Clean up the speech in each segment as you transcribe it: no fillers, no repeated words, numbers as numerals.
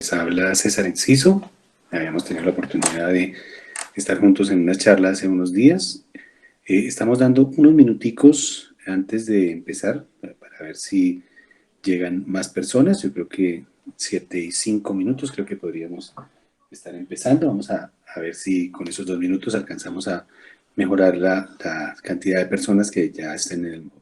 Les habla César Enciso. Habíamos tenido la oportunidad de estar juntos en una charla hace unos días. Estamos dando unos minuticos antes de empezar para ver si llegan más personas. Yo creo que 7 y 5 minutos creo que podríamos estar empezando. Vamos a ver si con esos 2 minutos alcanzamos a mejorar la cantidad de personas que ya estén en el módulo.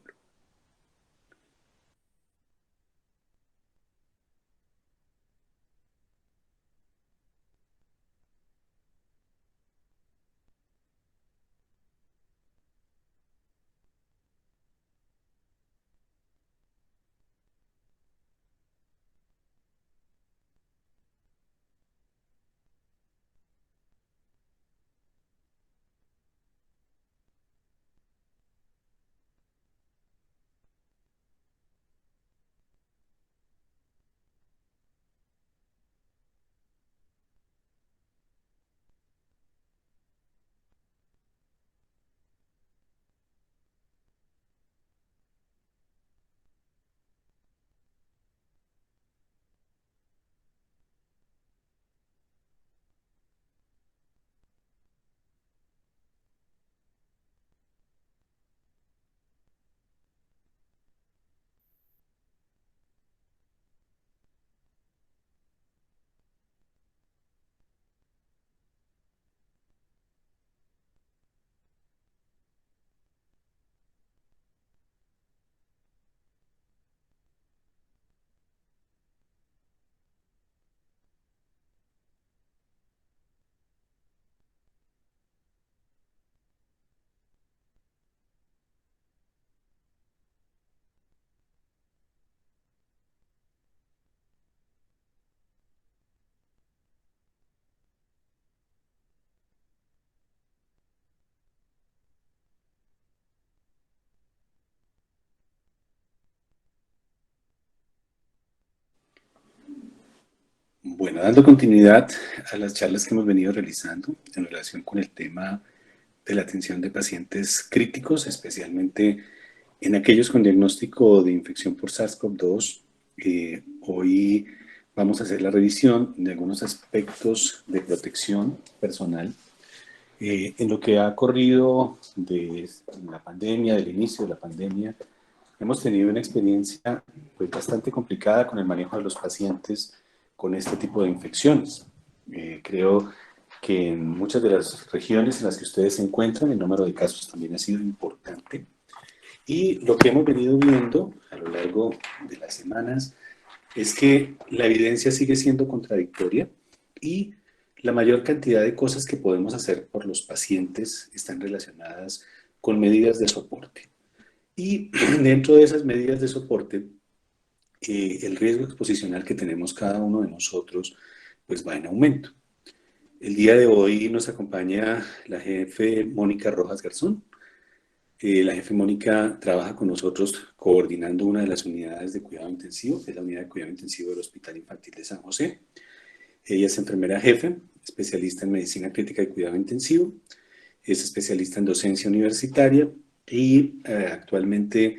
Bueno, dando continuidad a las charlas que hemos venido realizando en relación con el tema de la atención de pacientes críticos, especialmente en aquellos con diagnóstico de infección por SARS-CoV-2. Hoy vamos a hacer la revisión de algunos aspectos de protección personal. En lo que ha corrido de la pandemia, del inicio de la pandemia, hemos tenido una experiencia pues, bastante complicada con el manejo de los pacientes con este tipo de infecciones. Creo que en muchas de las regiones en las que ustedes se encuentran, el número de casos también ha sido importante. Y lo que hemos venido viendo a lo largo de las semanas es que la evidencia sigue siendo contradictoria y la mayor cantidad de cosas que podemos hacer por los pacientes están relacionadas con medidas de soporte. Y dentro de esas medidas de soporte, el riesgo exposicional que tenemos cada uno de nosotros pues va en aumento. El día de hoy nos acompaña la jefe Mónica Rojas Garzón. La jefe Mónica trabaja con nosotros coordinando una de las unidades de cuidado intensivo, que es la unidad de cuidado intensivo del Hospital Infantil de San José. Ella es enfermera jefe, especialista en medicina crítica y cuidado intensivo, es especialista en docencia universitaria y actualmente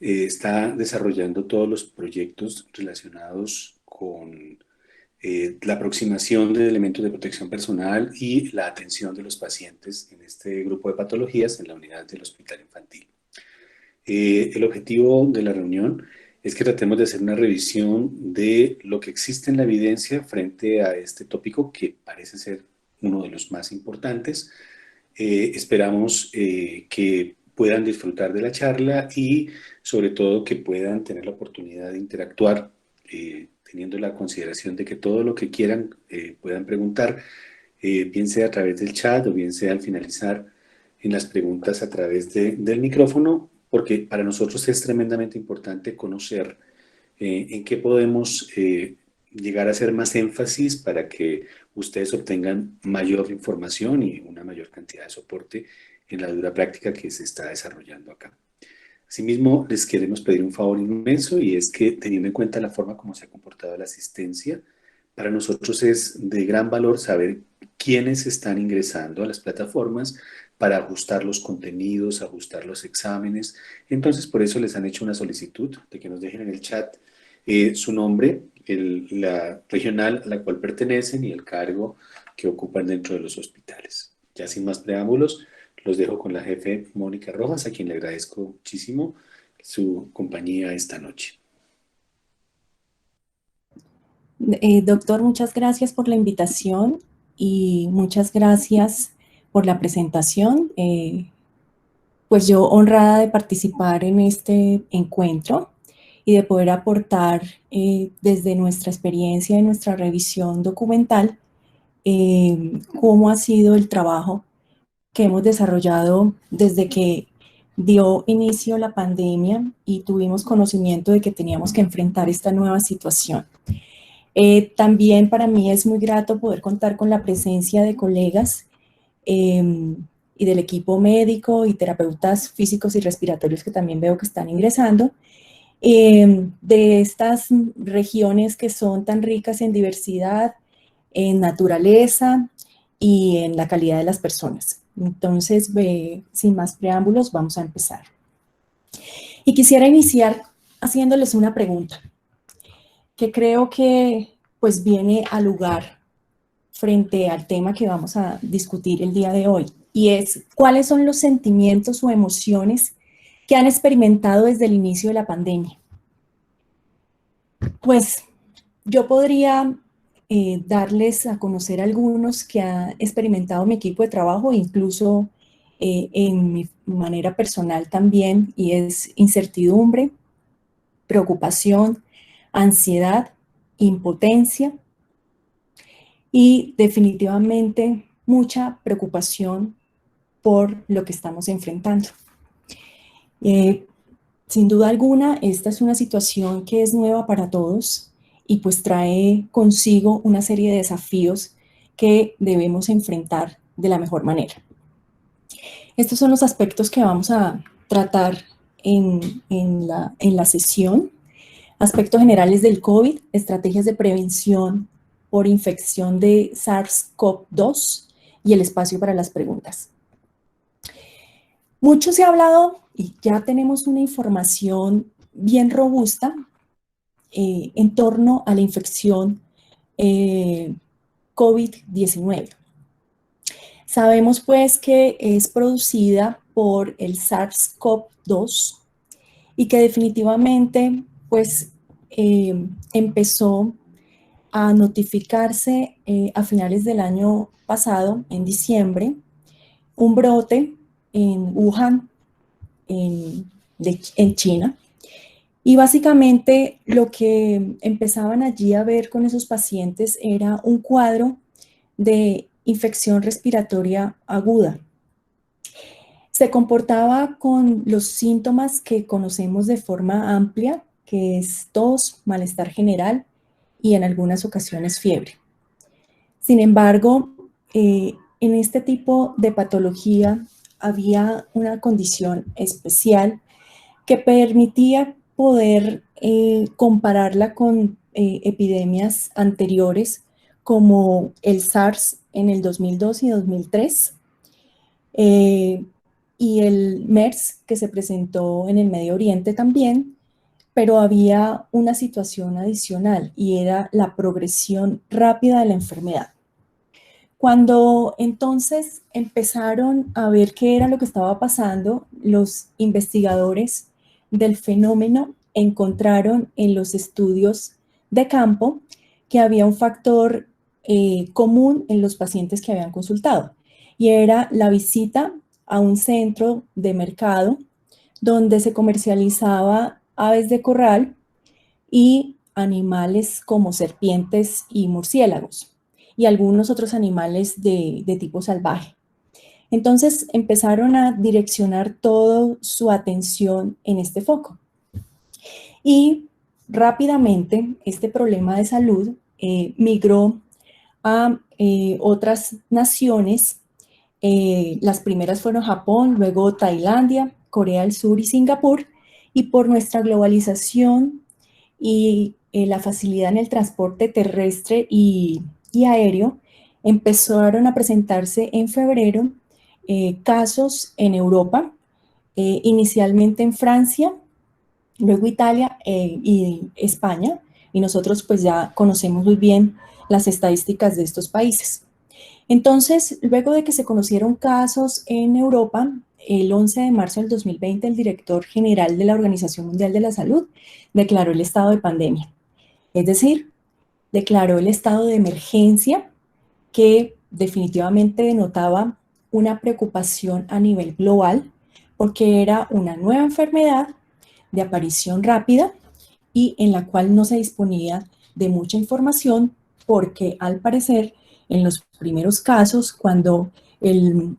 está desarrollando todos los proyectos relacionados con la aproximación de elementos de protección personal y la atención de los pacientes en este grupo de patologías en la unidad del Hospital Infantil. El objetivo de la reunión es que tratemos de hacer una revisión de lo que existe en la evidencia frente a este tópico que parece ser uno de los más importantes. Esperamos que puedan disfrutar de la charla y sobre todo que puedan tener la oportunidad de interactuar, teniendo la consideración de que todo lo que quieran puedan preguntar, bien sea a través del chat o bien sea al finalizar en las preguntas a través del micrófono, porque para nosotros es tremendamente importante conocer en qué podemos llegar a hacer más énfasis para que ustedes obtengan mayor información y una mayor cantidad de soporte en la dura práctica que se está desarrollando acá. Asimismo, les queremos pedir un favor inmenso y es que, teniendo en cuenta la forma como se ha comportado la asistencia, para nosotros es de gran valor saber quiénes están ingresando a las plataformas para ajustar los contenidos, ajustar los exámenes. Entonces, por eso les han hecho una solicitud de que nos dejen en el chat su nombre la regional a la cual pertenecen y el cargo que ocupan dentro de los hospitales. Ya sin más preámbulos, los dejo con la jefe Mónica Rojas, a quien le agradezco muchísimo su compañía esta noche. Doctor, muchas gracias por la invitación y muchas gracias por la presentación. Pues yo honrada de participar en este encuentro y de poder aportar desde nuestra experiencia y nuestra revisión documental cómo ha sido el trabajo que hemos desarrollado desde que dio inicio la pandemia y tuvimos conocimiento de que teníamos que enfrentar esta nueva situación. También para mí es muy grato poder contar con la presencia de colegas y del equipo médico y terapeutas físicos y respiratorios que también veo que están ingresando, de estas regiones que son tan ricas en diversidad, en naturaleza y en la calidad de las personas. Entonces, sin más preámbulos, vamos a empezar. Y quisiera iniciar haciéndoles una pregunta que creo que pues viene al lugar frente al tema que vamos a discutir el día de hoy, y es ¿cuáles son los sentimientos o emociones que han experimentado desde el inicio de la pandemia? Pues yo podría darles a conocer algunos que ha experimentado mi equipo de trabajo, incluso en mi manera personal también, y es incertidumbre, preocupación, ansiedad, impotencia y definitivamente mucha preocupación por lo que estamos enfrentando. Sin duda alguna, esta es una situación que es nueva para todos y pues trae consigo una serie de desafíos que debemos enfrentar de la mejor manera. Estos son los aspectos que vamos a tratar en la sesión. Aspectos generales del COVID, estrategias de prevención por infección de SARS-CoV-2 y el espacio para las preguntas. Mucho se ha hablado y ya tenemos una información bien robusta en torno a la infección COVID-19. Sabemos pues que es producida por el SARS-CoV-2 y que definitivamente pues empezó a notificarse a finales del año pasado, en diciembre, un brote en Wuhan, en China. Y básicamente lo que empezaban allí a ver con esos pacientes era un cuadro de infección respiratoria aguda. Se comportaba con los síntomas que conocemos de forma amplia, que es tos, malestar general y en algunas ocasiones fiebre. Sin embargo, en este tipo de patología había una condición especial que permitía poder compararla con epidemias anteriores como el SARS en el 2002 y 2003 y el MERS que se presentó en el Medio Oriente también, pero había una situación adicional y era la progresión rápida de la enfermedad. Cuando entonces empezaron a ver qué era lo que estaba pasando, los investigadores del fenómeno encontraron en los estudios de campo que había un factor común en los pacientes que habían consultado, y era la visita a un centro de mercado donde se comercializaba aves de corral y animales como serpientes y murciélagos y algunos otros animales de tipo salvaje. Entonces empezaron a direccionar toda su atención en este foco. Y rápidamente este problema de salud migró a otras naciones. Las primeras fueron Japón, luego Tailandia, Corea del Sur y Singapur. Y por nuestra globalización y la facilidad en el transporte terrestre y aéreo, empezaron a presentarse en febrero casos en Europa, inicialmente en Francia, luego Italia y España, y nosotros pues ya conocemos muy bien las estadísticas de estos países. Entonces, luego de que se conocieron casos en Europa, el 11 de marzo del 2020, el director general de la Organización Mundial de la Salud declaró el estado de pandemia. Es decir, declaró el estado de emergencia que definitivamente denotaba una preocupación a nivel global porque era una nueva enfermedad de aparición rápida y en la cual no se disponía de mucha información porque al parecer en los primeros casos cuando el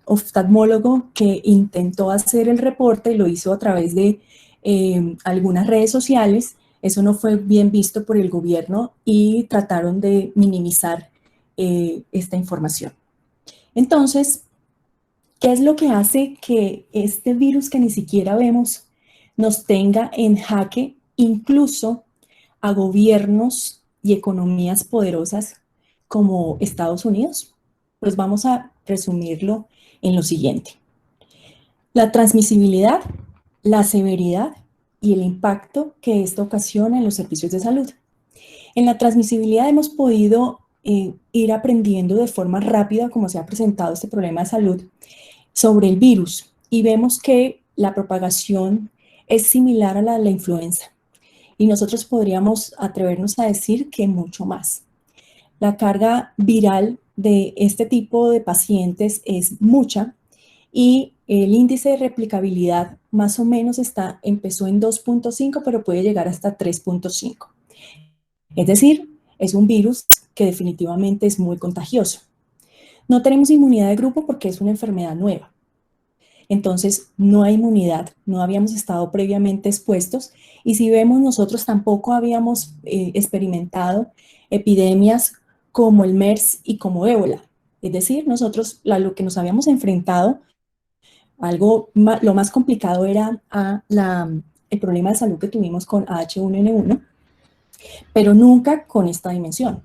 oftalmólogo que intentó hacer el reporte lo hizo a través de algunas redes sociales, eso no fue bien visto por el gobierno y trataron de minimizar esta información. Entonces, ¿qué es lo que hace que este virus que ni siquiera vemos nos tenga en jaque incluso a gobiernos y economías poderosas como Estados Unidos? Pues vamos a resumirlo en lo siguiente. La transmisibilidad, la severidad y el impacto que esto ocasiona en los servicios de salud. En la transmisibilidad hemos podido ir aprendiendo de forma rápida cómo se ha presentado este problema de salud sobre el virus y vemos que la propagación es similar a la de la influenza y nosotros podríamos atrevernos a decir que mucho más. La carga viral de este tipo de pacientes es mucha y el índice de replicabilidad más o menos empezó en 2.5, pero puede llegar hasta 3.5. Es decir, es un virus que definitivamente es muy contagioso. No tenemos inmunidad de grupo porque es una enfermedad nueva. Entonces, no hay inmunidad, no habíamos estado previamente expuestos y si vemos, nosotros tampoco habíamos experimentado epidemias como el MERS y como ébola. Es decir, nosotros lo que nos habíamos enfrentado, lo más complicado era el problema de salud que tuvimos con H1N1, pero nunca con esta dimensión.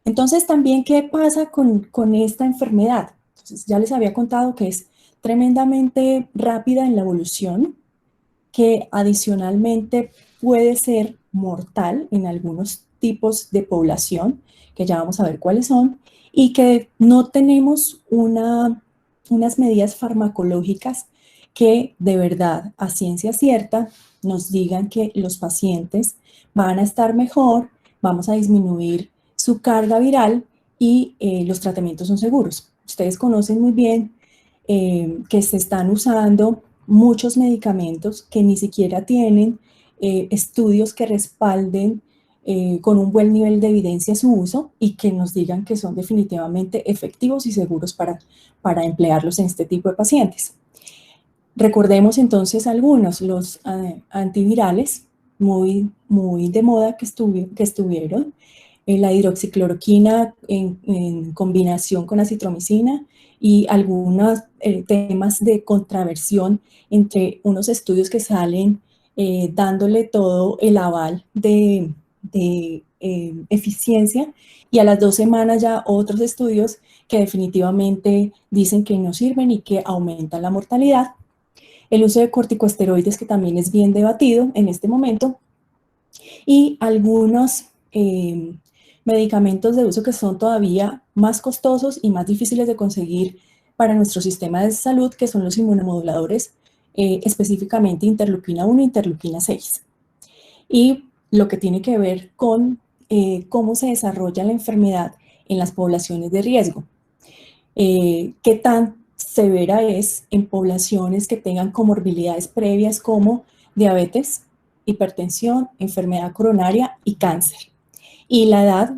Entonces, también, ¿qué pasa con esta enfermedad? Entonces, ya les había contado que es tremendamente rápida en la evolución, que adicionalmente puede ser mortal en algunos tipos de población, que ya vamos a ver cuáles son, y que no tenemos unas medidas farmacológicas que de verdad, a ciencia cierta, nos digan que los pacientes van a estar mejor, vamos a disminuir su carga viral y los tratamientos son seguros. Ustedes conocen muy bien que se están usando muchos medicamentos que ni siquiera tienen estudios que respalden con un buen nivel de evidencia su uso y que nos digan que son definitivamente efectivos y seguros para emplearlos en este tipo de pacientes. Recordemos entonces algunos, los antivirales muy de moda que estuvieron, la hidroxicloroquina en combinación con acitromicina y algunos temas de contraversión entre unos estudios que salen dándole todo el aval de eficiencia y a las 2 semanas ya otros estudios que definitivamente dicen que no sirven y que aumentan la mortalidad. El uso de corticosteroides que también es bien debatido en este momento y algunos medicamentos de uso que son todavía más costosos y más difíciles de conseguir para nuestro sistema de salud, que son los inmunomoduladores, específicamente interleuquina 1 e interleuquina 6. Y lo que tiene que ver con cómo se desarrolla la enfermedad en las poblaciones de riesgo. Qué tan severa es en poblaciones que tengan comorbilidades previas como diabetes, hipertensión, enfermedad coronaria y cáncer. Y la edad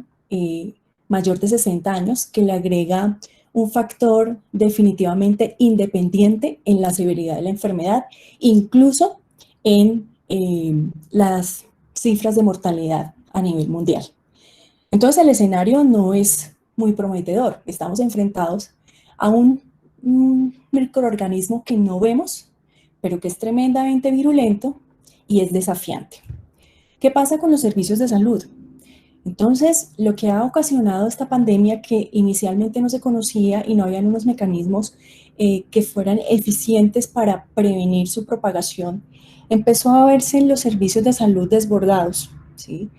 mayor de 60 años, que le agrega un factor definitivamente independiente en la severidad de la enfermedad, incluso en las cifras de mortalidad a nivel mundial. Entonces el escenario no es muy prometedor. Estamos enfrentados a un microorganismo que no vemos, pero que es tremendamente virulento y es desafiante. ¿Qué pasa con los servicios de salud? Entonces, lo que ha ocasionado esta pandemia, que inicialmente no se conocía y no habían unos mecanismos que fueran eficientes para prevenir su propagación, empezó a verse en los servicios de salud desbordados. ¿sí?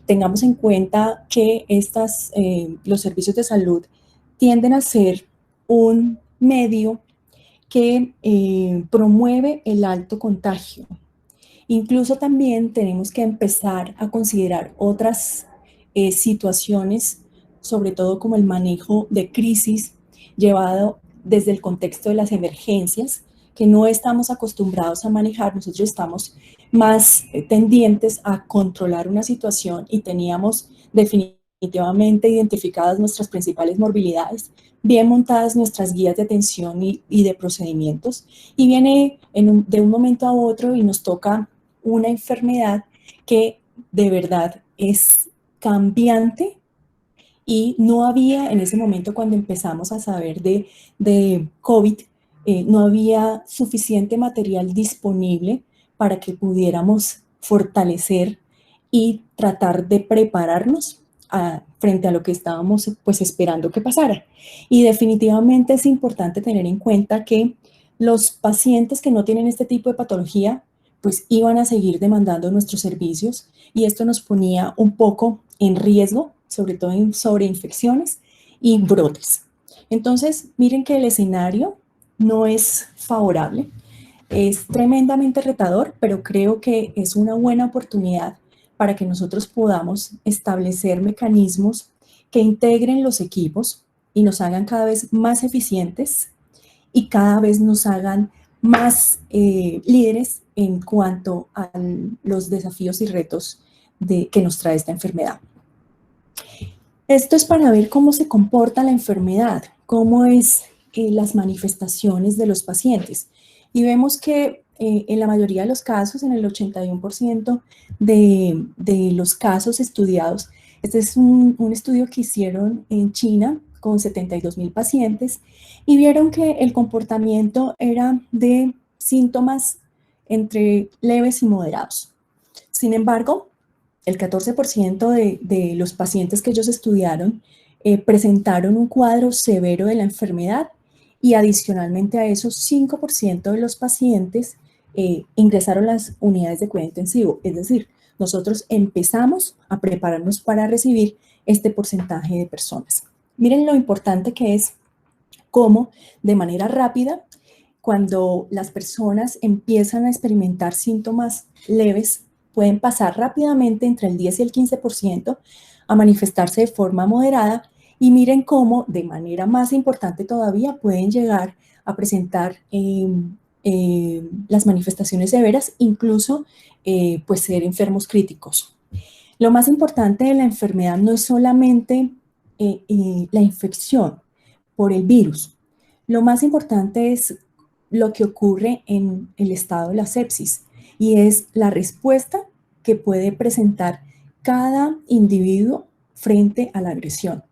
Tengamos en cuenta que los servicios de salud tienden a ser un medio que promueve el alto contagio. Incluso también tenemos que empezar a considerar otras situaciones, sobre todo como el manejo de crisis llevado desde el contexto de las emergencias, que no estamos acostumbrados a manejar. Nosotros estamos más tendientes a controlar una situación y teníamos definitivamente identificadas nuestras principales morbilidades, bien montadas nuestras guías de atención y de procedimientos, y viene de un momento a otro y nos toca una enfermedad que de verdad es cambiante y no había en ese momento, cuando empezamos a saber de COVID, no había suficiente material disponible para que pudiéramos fortalecer y tratar de prepararnos frente a lo que estábamos pues esperando que pasara. Y definitivamente es importante tener en cuenta que los pacientes que no tienen este tipo de patología pues iban a seguir demandando nuestros servicios, y esto nos ponía un poco en riesgo, sobre todo en sobreinfecciones y brotes. Entonces, miren que el escenario no es favorable, es tremendamente retador, pero creo que es una buena oportunidad para que nosotros podamos establecer mecanismos que integren los equipos y nos hagan cada vez más eficientes y cada vez nos hagan más líderes en cuanto a los desafíos y retos que nos trae esta enfermedad. Esto es para ver cómo se comporta la enfermedad, cómo es las manifestaciones de los pacientes. Y vemos que en la mayoría de los casos, en el 81% de los casos estudiados, este es un estudio que hicieron en China con 72,000 pacientes, y vieron que el comportamiento era de síntomas entre leves y moderados. Sin embargo, el 14% de los pacientes que ellos estudiaron presentaron un cuadro severo de la enfermedad, y adicionalmente a eso, 5% de los pacientes ingresaron a las unidades de cuidado intensivo. Es decir, nosotros empezamos a prepararnos para recibir este porcentaje de personas. Miren lo importante que es cómo de manera rápida, cuando las personas empiezan a experimentar síntomas leves, pueden pasar rápidamente entre el 10 y el 15% a manifestarse de forma moderada, y miren cómo de manera más importante todavía pueden llegar a presentar las manifestaciones severas, incluso pues ser enfermos críticos. Lo más importante de la enfermedad no es solamente la infección por el virus. Lo más importante es lo que ocurre en el estado de la sepsis, y es la respuesta que puede presentar cada individuo frente a la agresión.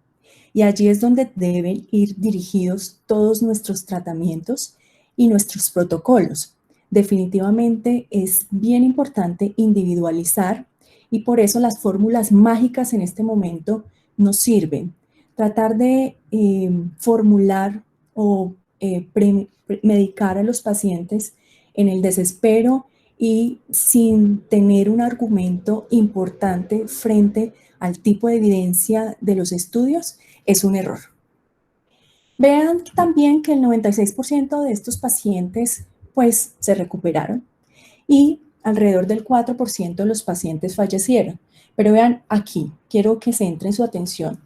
Y allí es donde deben ir dirigidos todos nuestros tratamientos y nuestros protocolos. Definitivamente es bien importante individualizar, y por eso las fórmulas mágicas en este momento nos sirven. Tratar de formular o medicar a los pacientes en el desespero y sin tener un argumento importante frente al tipo de evidencia de los estudios es un error. Vean también que el 96% de estos pacientes pues se recuperaron, y alrededor del 4% de los pacientes fallecieron. Pero vean aquí, quiero que centren su atención.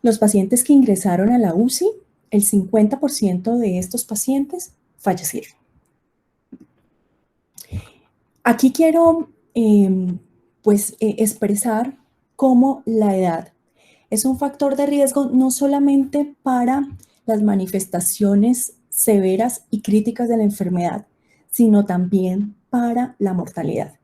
Los pacientes que ingresaron a la UCI, el 50% de estos pacientes fallecieron. Aquí quiero expresar cómo la edad es un factor de riesgo no solamente para las manifestaciones severas y críticas de la enfermedad, sino también para la mortalidad.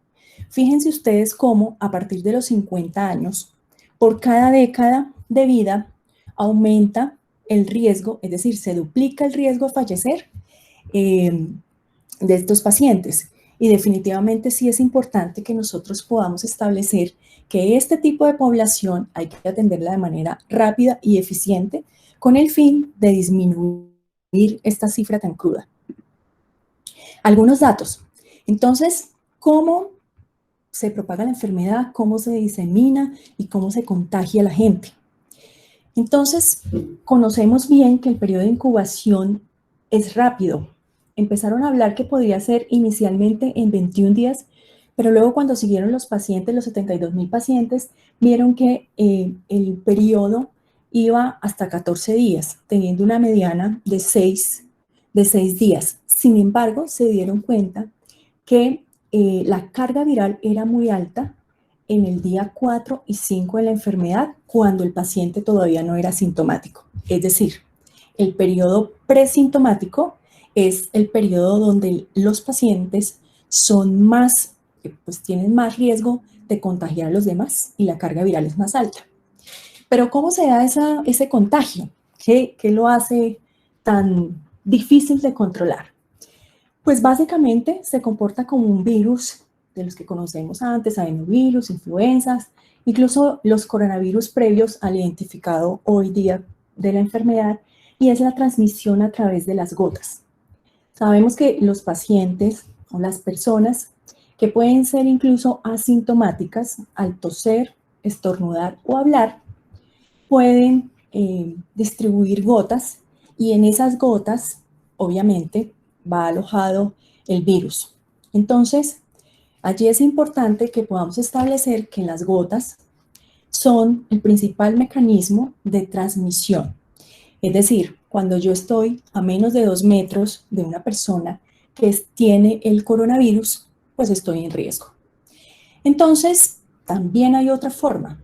Fíjense ustedes cómo a partir de los 50 años, por cada década de vida, aumenta el riesgo, es decir, se duplica el riesgo a fallecer de estos pacientes. Y definitivamente sí es importante que nosotros podamos establecer que este tipo de población hay que atenderla de manera rápida y eficiente, con el fin de disminuir esta cifra tan cruda. Algunos datos. Entonces, ¿cómo se propaga la enfermedad, cómo se disemina y cómo se contagia a la gente. Entonces, conocemos bien que el periodo de incubación es rápido. Empezaron a hablar que podría ser inicialmente en 21 días, pero luego cuando siguieron los pacientes, los 72,000 pacientes, vieron que el periodo iba hasta 14 días, teniendo una mediana de 6 días. Sin embargo, se dieron cuenta que la carga viral era muy alta en el día 4 y 5 de la enfermedad, cuando el paciente todavía no era sintomático. Es decir, el periodo presintomático es el periodo donde los pacientes son más, pues tienen más riesgo de contagiar a los demás y la carga viral es más alta. Pero ¿cómo se da ese contagio? ¿Qué lo hace tan difícil de controlar? Pues básicamente se comporta como un virus de los que conocemos antes, adenovirus, influenzas, incluso los coronavirus previos al identificado hoy día de la enfermedad, y es la transmisión a través de las gotas. Sabemos que los pacientes o las personas que pueden ser incluso asintomáticas al toser, estornudar o hablar, pueden distribuir gotas, y en esas gotas, obviamente, va alojado el virus. Entonces, allí es importante que podamos establecer que las gotas son el principal mecanismo de transmisión. Es decir, cuando yo estoy a menos de 2 metros de una persona que tiene el coronavirus, pues estoy en riesgo. Entonces, también hay otra forma.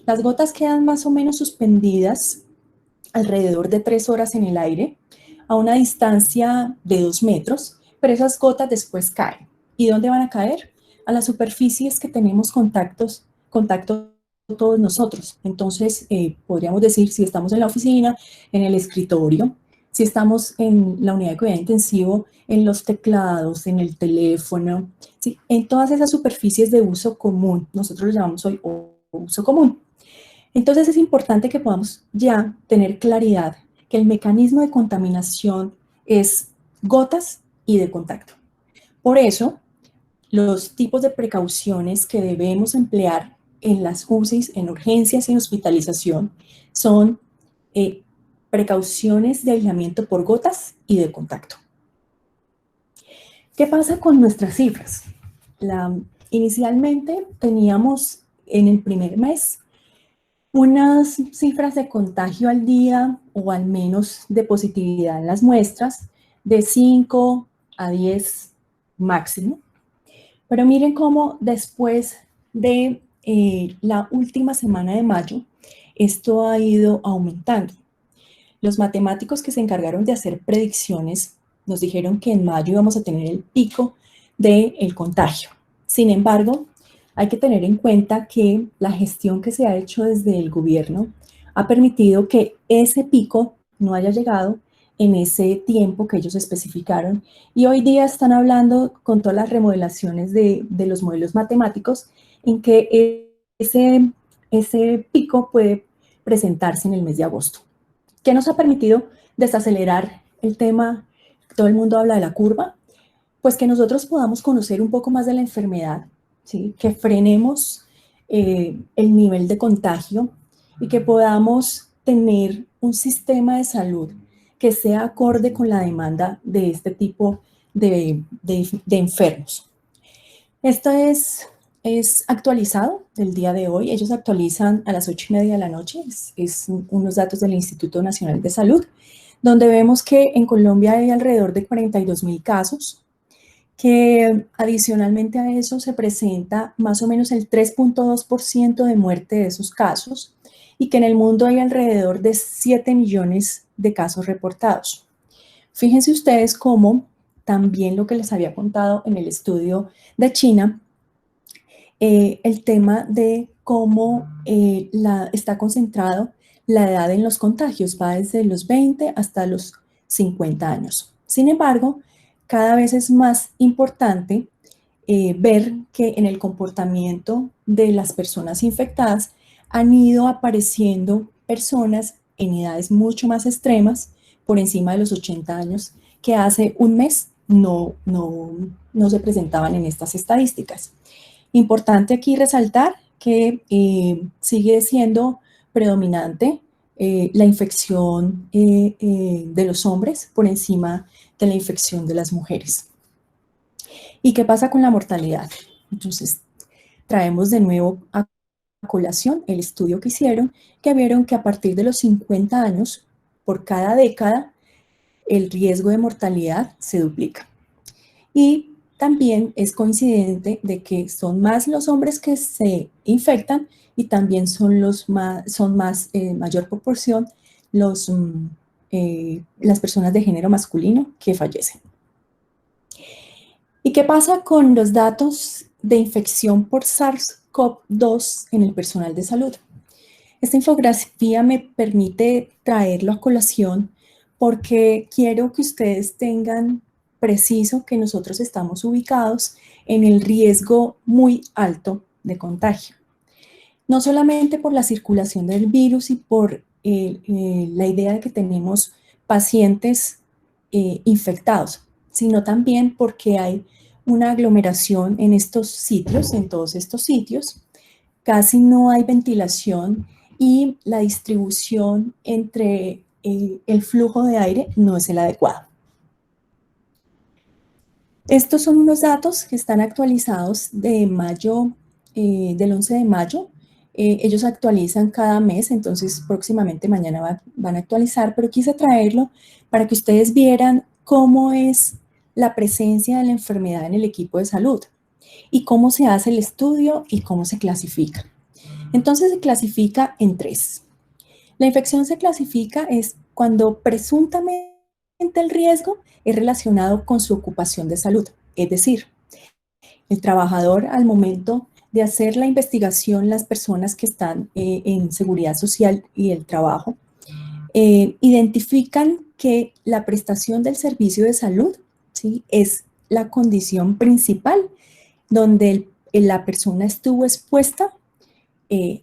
Las gotas quedan más o menos suspendidas alrededor de 3 horas en el aire, a una distancia de 2 metros, pero esas gotas después caen. ¿Y dónde van a caer? A las superficies que tenemos contacto todos nosotros. Entonces, podríamos decir, si estamos en la oficina, en el escritorio, si estamos en la unidad de cuidado intensivo, en los teclados, en el teléfono, ¿sí? En todas esas superficies de uso común, nosotros lo llamamos hoy uso común. Entonces es importante que podamos ya tener claridad que el mecanismo de contaminación es gotas y de contacto. Por eso, los tipos de precauciones que debemos emplear en las UCIs, en urgencias y en hospitalización, son precauciones de aislamiento por gotas y de contacto. ¿Qué pasa con nuestras cifras? Inicialmente teníamos en el primer mes unas cifras de contagio al día, o al menos de positividad en las muestras, de 5 a 10 máximo. Pero miren cómo después de la última semana de mayo, esto ha ido aumentando. Los matemáticos que se encargaron de hacer predicciones nos dijeron que en mayo íbamos a tener el pico del contagio. Sin embargo, hay que tener en cuenta que la gestión que se ha hecho desde el gobierno ha permitido que ese pico no haya llegado en ese tiempo que ellos especificaron, y hoy día están hablando con todas las remodelaciones de los modelos matemáticos en que ese pico puede presentarse en el mes de agosto. ¿Qué nos ha permitido desacelerar el tema? Todo el mundo habla de la curva. Pues que nosotros podamos conocer un poco más de la enfermedad, ¿sí? Que frenemos el nivel de contagio y que podamos tener un sistema de salud que sea acorde con la demanda de este tipo de enfermos. Esto es actualizado del día de hoy. Ellos actualizan a las 8:30 de la noche. Es unos datos del Instituto Nacional de Salud, donde vemos que en Colombia hay alrededor de 42,000 casos, que adicionalmente a eso se presenta más o menos el 3.2% de muerte de esos casos, y que en el mundo hay alrededor de 7 millones de casos reportados. Fíjense ustedes cómo también lo que les había contado en el estudio de China, el tema de cómo está concentrado la edad en los contagios, va desde los 20 hasta los 50 años. Sin embargo, cada vez es más importante ver que en el comportamiento de las personas infectadas han ido apareciendo personas en edades mucho más extremas, por encima de los 80 años, que hace un mes no se presentaban en estas estadísticas. Importante aquí resaltar que sigue siendo predominante la infección de los hombres por encima de la infección de las mujeres. ¿Y qué pasa con la mortalidad? Entonces, traemos de nuevo a colación el estudio que hicieron, que vieron que a partir de los 50 años, por cada década, el riesgo de mortalidad se duplica. Y también es coincidente de que son más los hombres que se infectan y también son mayor proporción las personas de género masculino que fallecen. ¿Y qué pasa con los datos de infección por SARS-CoV-2 en el personal de salud? Esta infografía me permite traerlo a colación porque quiero que ustedes tengan preciso que nosotros estamos ubicados en el riesgo muy alto de contagio. No solamente por la circulación del virus y por la idea de que tenemos pacientes infectados, sino también porque hay una aglomeración en estos sitios, en todos estos sitios. Casi no hay ventilación y la distribución entre el flujo de aire no es el adecuado. Estos son unos datos que están actualizados de mayo, del 11 de mayo. Ellos actualizan cada mes, entonces próximamente mañana van a actualizar, pero quise traerlo para que ustedes vieran cómo es la presencia de la enfermedad en el equipo de salud y cómo se hace el estudio y cómo se clasifica. Entonces se clasifica en 3. La infección se clasifica es cuando presuntamente el riesgo es relacionado con su ocupación de salud, es decir, el trabajador al momento de hacer la investigación, las personas que están en seguridad social y el trabajo, identifican que la prestación del servicio de salud, ¿sí?, es la condición principal donde la persona estuvo expuesta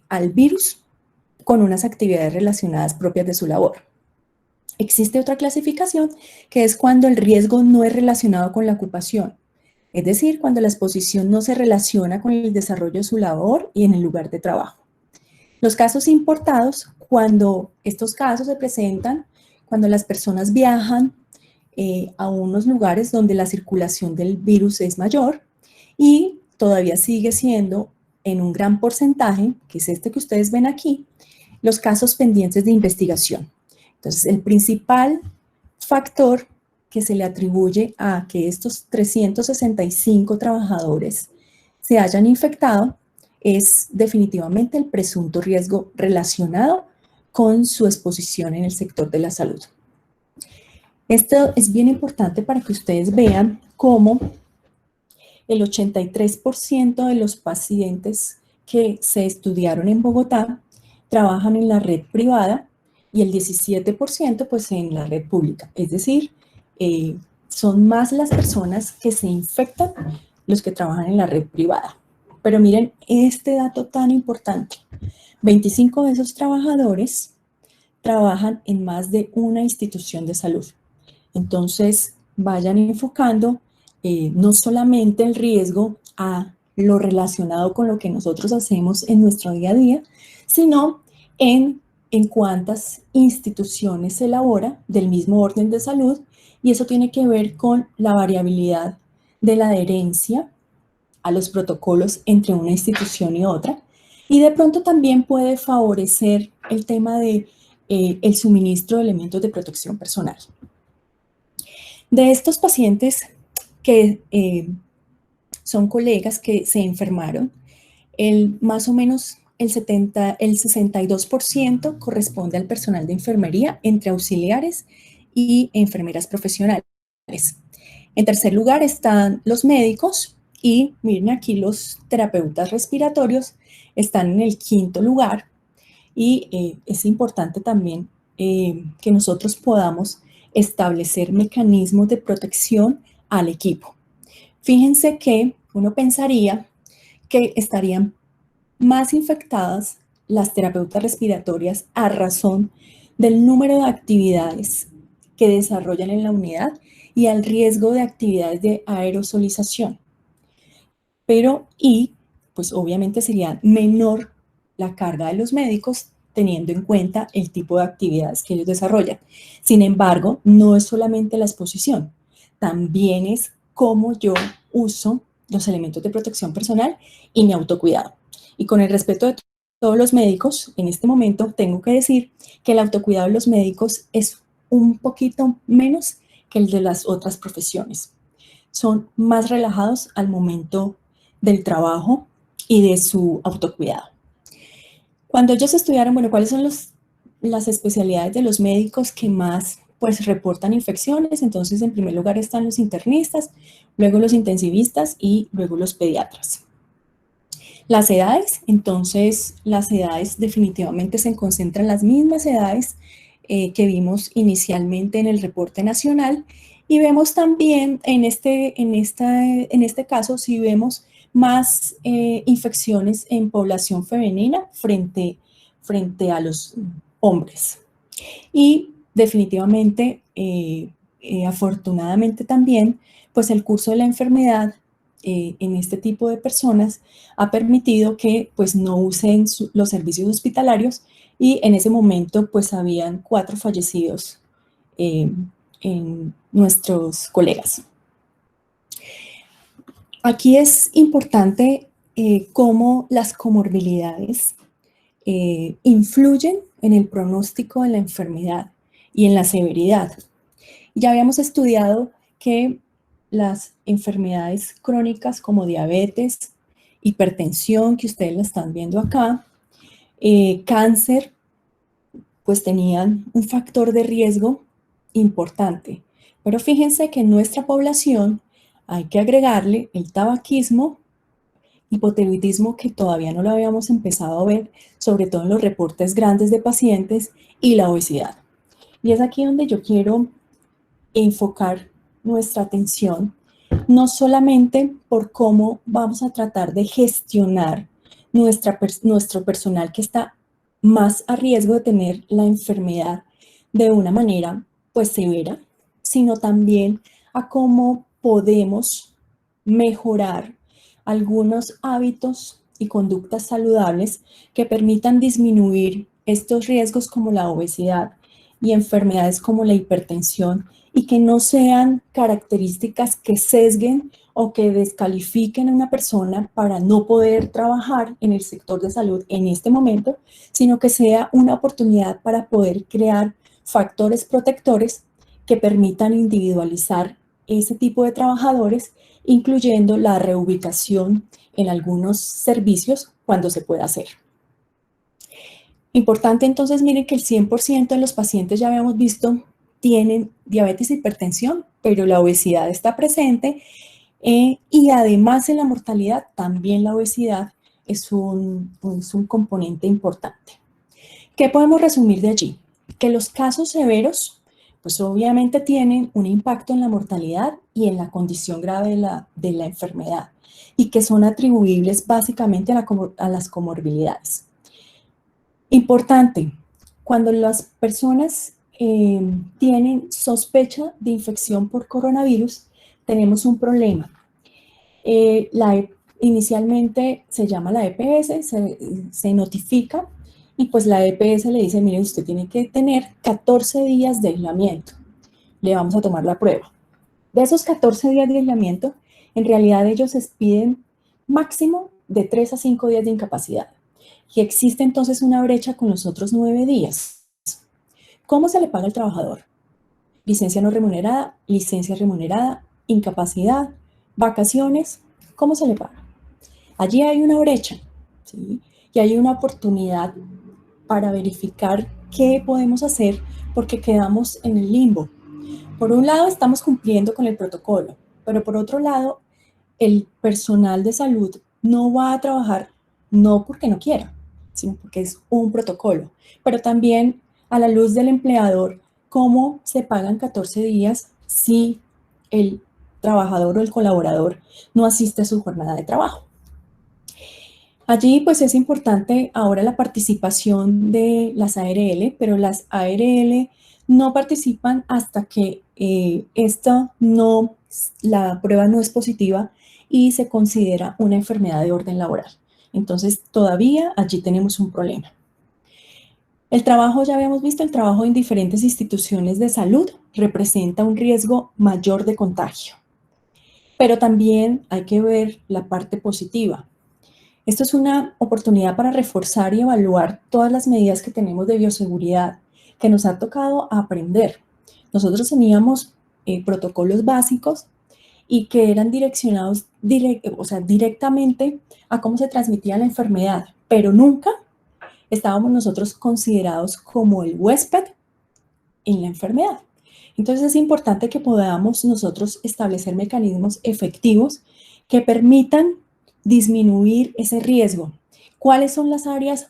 al virus con unas actividades relacionadas propias de su labor. Existe otra clasificación que es cuando el riesgo no es relacionado con la ocupación, es decir, cuando la exposición no se relaciona con el desarrollo de su labor y en el lugar de trabajo. Los casos importados, cuando estos casos se presentan, cuando las personas viajan a unos lugares donde la circulación del virus es mayor y todavía sigue siendo en un gran porcentaje, que es este que ustedes ven aquí, los casos pendientes de investigación. Entonces, el principal factor que se le atribuye a que estos 365 trabajadores se hayan infectado es definitivamente el presunto riesgo relacionado con su exposición en el sector de la salud. Esto es bien importante para que ustedes vean cómo el 83% de los pacientes que se estudiaron en Bogotá trabajan en la red privada y el 17% pues en la red pública. Es decir, son más las personas que se infectan los que trabajan en la red privada. Pero miren este dato tan importante. 25 de esos trabajadores trabajan en más de una institución de salud. Entonces, vayan enfocando no solamente el riesgo a lo relacionado con lo que nosotros hacemos en nuestro día a día, sino en cuántas instituciones se elabora del mismo orden de salud, y eso tiene que ver con la variabilidad de la adherencia a los protocolos entre una institución y otra, y de pronto también puede favorecer el tema de el suministro de elementos de protección personal. De estos pacientes que son colegas que se enfermaron, más o menos el 62% corresponde al personal de enfermería entre auxiliares y enfermeras profesionales. En tercer lugar están los médicos y miren aquí los terapeutas respiratorios están en el quinto lugar, y es importante también que nosotros podamos establecer mecanismos de protección al equipo. Fíjense que uno pensaría que estarían más infectadas las terapeutas respiratorias a razón del número de actividades que desarrollan en la unidad y al riesgo de actividades de aerosolización. Pero, y pues obviamente sería menor la carga de los médicos teniendo en cuenta el tipo de actividades que ellos desarrollan. Sin embargo, no es solamente la exposición, también es cómo yo uso los elementos de protección personal y mi autocuidado. Y con el respeto de todos los médicos, en este momento tengo que decir que el autocuidado de los médicos es un poquito menos que el de las otras profesiones. Son más relajados al momento del trabajo y de su autocuidado. Cuando ellos estudiaron, bueno, ¿cuáles son las especialidades de los médicos que más pues reportan infecciones? Entonces, en primer lugar están los internistas, luego los intensivistas y luego los pediatras. Las edades, entonces, las edades definitivamente se concentran las mismas edades que vimos inicialmente en el reporte nacional y vemos también en este caso, si vemos más infecciones en población femenina frente a los hombres. Y definitivamente, afortunadamente también, pues el curso de la enfermedad en este tipo de personas ha permitido que pues no usen los servicios hospitalarios y en ese momento pues habían 4 fallecidos en nuestros colegas. Aquí es importante cómo las comorbilidades influyen en el pronóstico de la enfermedad y en la severidad. Ya habíamos estudiado que las enfermedades crónicas como diabetes, hipertensión, que ustedes la están viendo acá, cáncer, pues tenían un factor de riesgo importante. Pero fíjense que en nuestra población hay que agregarle el tabaquismo, hipotiroidismo, que todavía no lo habíamos empezado a ver, sobre todo en los reportes grandes de pacientes, y la obesidad. Y es aquí donde yo quiero enfocar nuestra atención, no solamente por cómo vamos a tratar de gestionar nuestro personal que está más a riesgo de tener la enfermedad de una manera pues severa, sino también a cómo podemos mejorar algunos hábitos y conductas saludables que permitan disminuir estos riesgos como la obesidad y enfermedades como la hipertensión y que no sean características que sesguen o que descalifiquen a una persona para no poder trabajar en el sector de salud en este momento, sino que sea una oportunidad para poder crear factores protectores que permitan individualizar ese tipo de trabajadores, incluyendo la reubicación en algunos servicios cuando se pueda hacer. Importante entonces, miren que el 100% de los pacientes, ya habíamos visto, tienen diabetes e hipertensión, pero la obesidad está presente y además en la mortalidad también la obesidad es un componente importante. ¿Qué podemos resumir de allí? Que los casos severos, pues obviamente tienen un impacto en la mortalidad y en la condición grave de la enfermedad y que son atribuibles básicamente a las comorbilidades. Importante, cuando las personas tienen sospecha de infección por coronavirus, tenemos un problema. Inicialmente se llama la EPS, se notifica y pues la EPS le dice, mire, usted tiene que tener 14 días de aislamiento. Le vamos a tomar la prueba. De esos 14 días de aislamiento, en realidad ellos les piden máximo de 3 a 5 días de incapacidad. Y existe entonces una brecha con los otros 9 días. ¿Cómo se le paga al trabajador? Licencia no remunerada, licencia remunerada, incapacidad, vacaciones, ¿cómo se le paga? Allí hay una brecha, ¿sí? Y hay una oportunidad para verificar qué podemos hacer porque quedamos en el limbo. Por un lado, estamos cumpliendo con el protocolo, pero por otro lado, el personal de salud no va a trabajar no porque no quiera, sino porque es un protocolo. Pero también a la luz del empleador, ¿cómo se pagan 14 días si el trabajador o el colaborador no asiste a su jornada de trabajo? Allí pues es importante ahora la participación de las ARL, pero las ARL no participan hasta que la prueba no es positiva y se considera una enfermedad de orden laboral. Entonces, todavía allí tenemos un problema. El trabajo, ya habíamos visto, el trabajo en diferentes instituciones de salud representa un riesgo mayor de contagio. Pero también hay que ver la parte positiva. Esto es una oportunidad para reforzar y evaluar todas las medidas que tenemos de bioseguridad que nos ha tocado aprender. Nosotros teníamos protocolos básicos y que eran direccionados directamente a cómo se transmitía la enfermedad, pero nunca estábamos nosotros considerados como el huésped en la enfermedad. Entonces es importante que podamos nosotros establecer mecanismos efectivos que permitan disminuir ese riesgo. ¿Cuáles son las áreas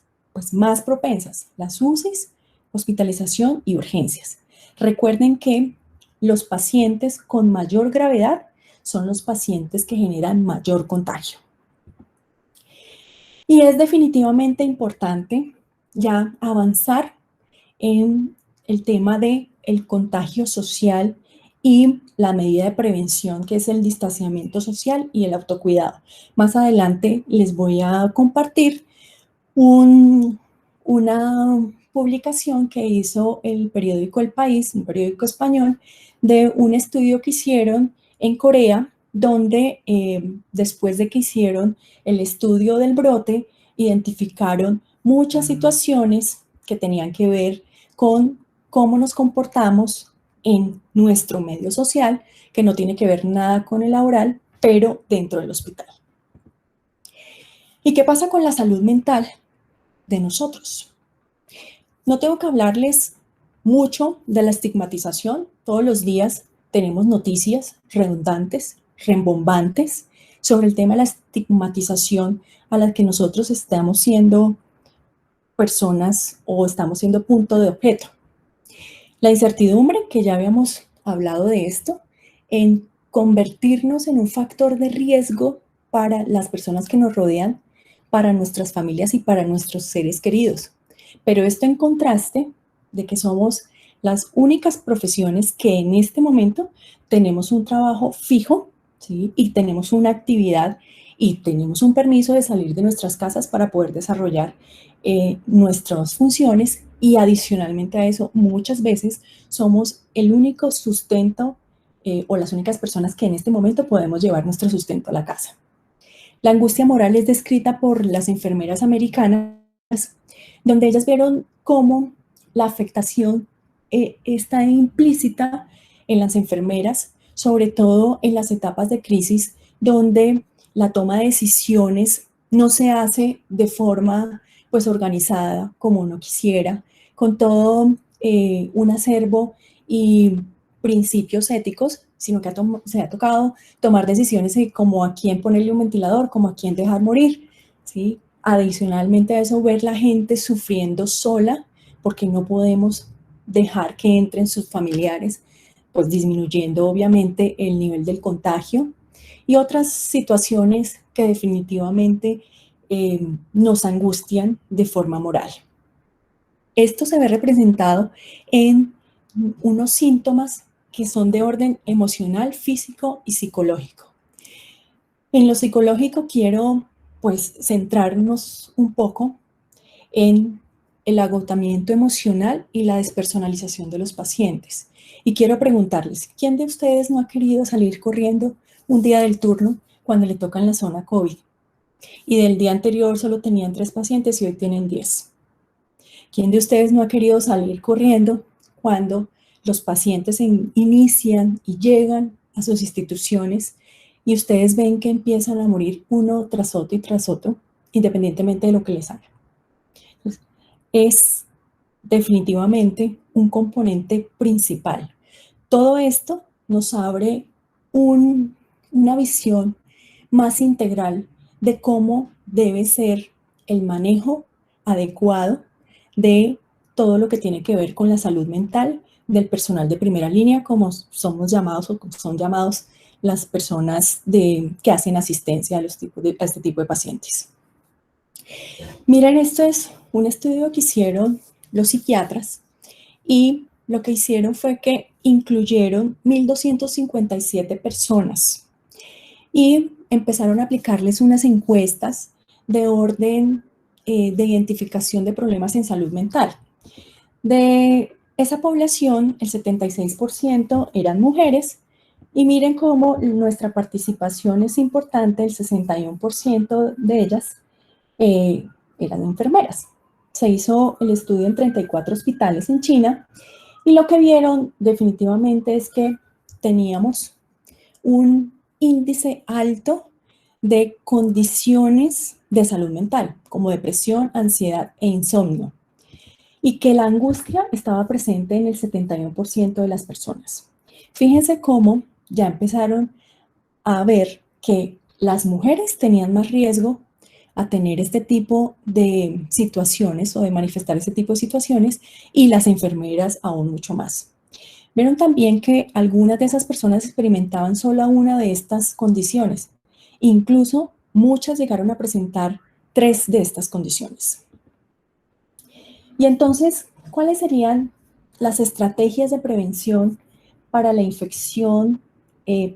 más propensas? Las UCIs, hospitalización y urgencias. Recuerden que los pacientes con mayor gravedad son los pacientes que generan mayor contagio. Y es definitivamente importante ya avanzar en el tema del contagio social y la medida de prevención, que es el distanciamiento social y el autocuidado. Más adelante les voy a compartir una publicación que hizo el periódico El País, un periódico español, de un estudio que hicieron en Corea, donde después de que hicieron el estudio del brote, identificaron muchas situaciones que tenían que ver con cómo nos comportamos en nuestro medio social, que no tiene que ver nada con el laboral, pero dentro del hospital. ¿Y qué pasa con la salud mental de nosotros? No tengo que hablarles mucho de la estigmatización. Todos los días tenemos noticias redundantes, rembombantes, sobre el tema de la estigmatización a la que nosotros estamos siendo personas o estamos siendo punto de objeto. La incertidumbre, que ya habíamos hablado de esto, en convertirnos en un factor de riesgo para las personas que nos rodean, para nuestras familias y para nuestros seres queridos. Pero esto en contraste de que somos las únicas profesiones que en este momento tenemos un trabajo fijo, ¿sí? Y tenemos una actividad y tenemos un permiso de salir de nuestras casas para poder desarrollar nuestras funciones, y adicionalmente a eso, muchas veces somos el único sustento o las únicas personas que en este momento podemos llevar nuestro sustento a la casa. La angustia moral es descrita por las enfermeras americanas, donde ellas vieron cómo la afectación está implícita en las enfermeras, sobre todo en las etapas de crisis, donde la toma de decisiones no se hace de forma organizada como uno quisiera, con todo un acervo y principios éticos, sino que se ha tocado tomar decisiones como a quién ponerle un ventilador, como a quién dejar morir, ¿sí? Adicionalmente a eso, ver la gente sufriendo sola, porque no podemos dejar que entren sus familiares, pues disminuyendo obviamente el nivel del contagio, y otras situaciones que definitivamente nos angustian de forma moral. Esto se ve representado en unos síntomas que son de orden emocional, físico y psicológico. En lo psicológico quiero centrarnos un poco en el agotamiento emocional y la despersonalización de los pacientes. Y quiero preguntarles, ¿quién de ustedes no ha querido salir corriendo un día del turno cuando le toca en la zona COVID? Y del día anterior solo tenían 3 pacientes y hoy tienen 10. ¿Quién de ustedes no ha querido salir corriendo cuando los pacientes inician y llegan a sus instituciones y ustedes ven que empiezan a morir uno tras otro y tras otro, independientemente de lo que les haga? Entonces, es definitivamente un componente principal. Todo esto nos abre una visión más integral de cómo debe ser el manejo adecuado de todo lo que tiene que ver con la salud mental del personal de primera línea, como somos llamados o como son llamados las personas que hacen asistencia a este tipo de pacientes. Miren, esto es un estudio que hicieron los psiquiatras, y lo que hicieron fue que incluyeron 1.257 personas y empezaron a aplicarles unas encuestas de orden de identificación de problemas en salud mental. De esa población, el 76% eran mujeres, y miren cómo nuestra participación es importante, el 61% de ellas eran enfermeras. Se hizo el estudio en 34 hospitales en China, y lo que vieron definitivamente es que teníamos un índice alto de condiciones de salud mental, como depresión, ansiedad e insomnio, y que la angustia estaba presente en el 71% de las personas. Fíjense cómo ya empezaron a ver que las mujeres tenían más riesgo a tener este tipo de situaciones o de manifestar este tipo de situaciones, y las enfermeras aún mucho más. Vieron también que algunas de esas personas experimentaban solo una de estas condiciones. Incluso muchas llegaron a presentar 3 de estas condiciones. Y entonces, ¿cuáles serían las estrategias de prevención para la infección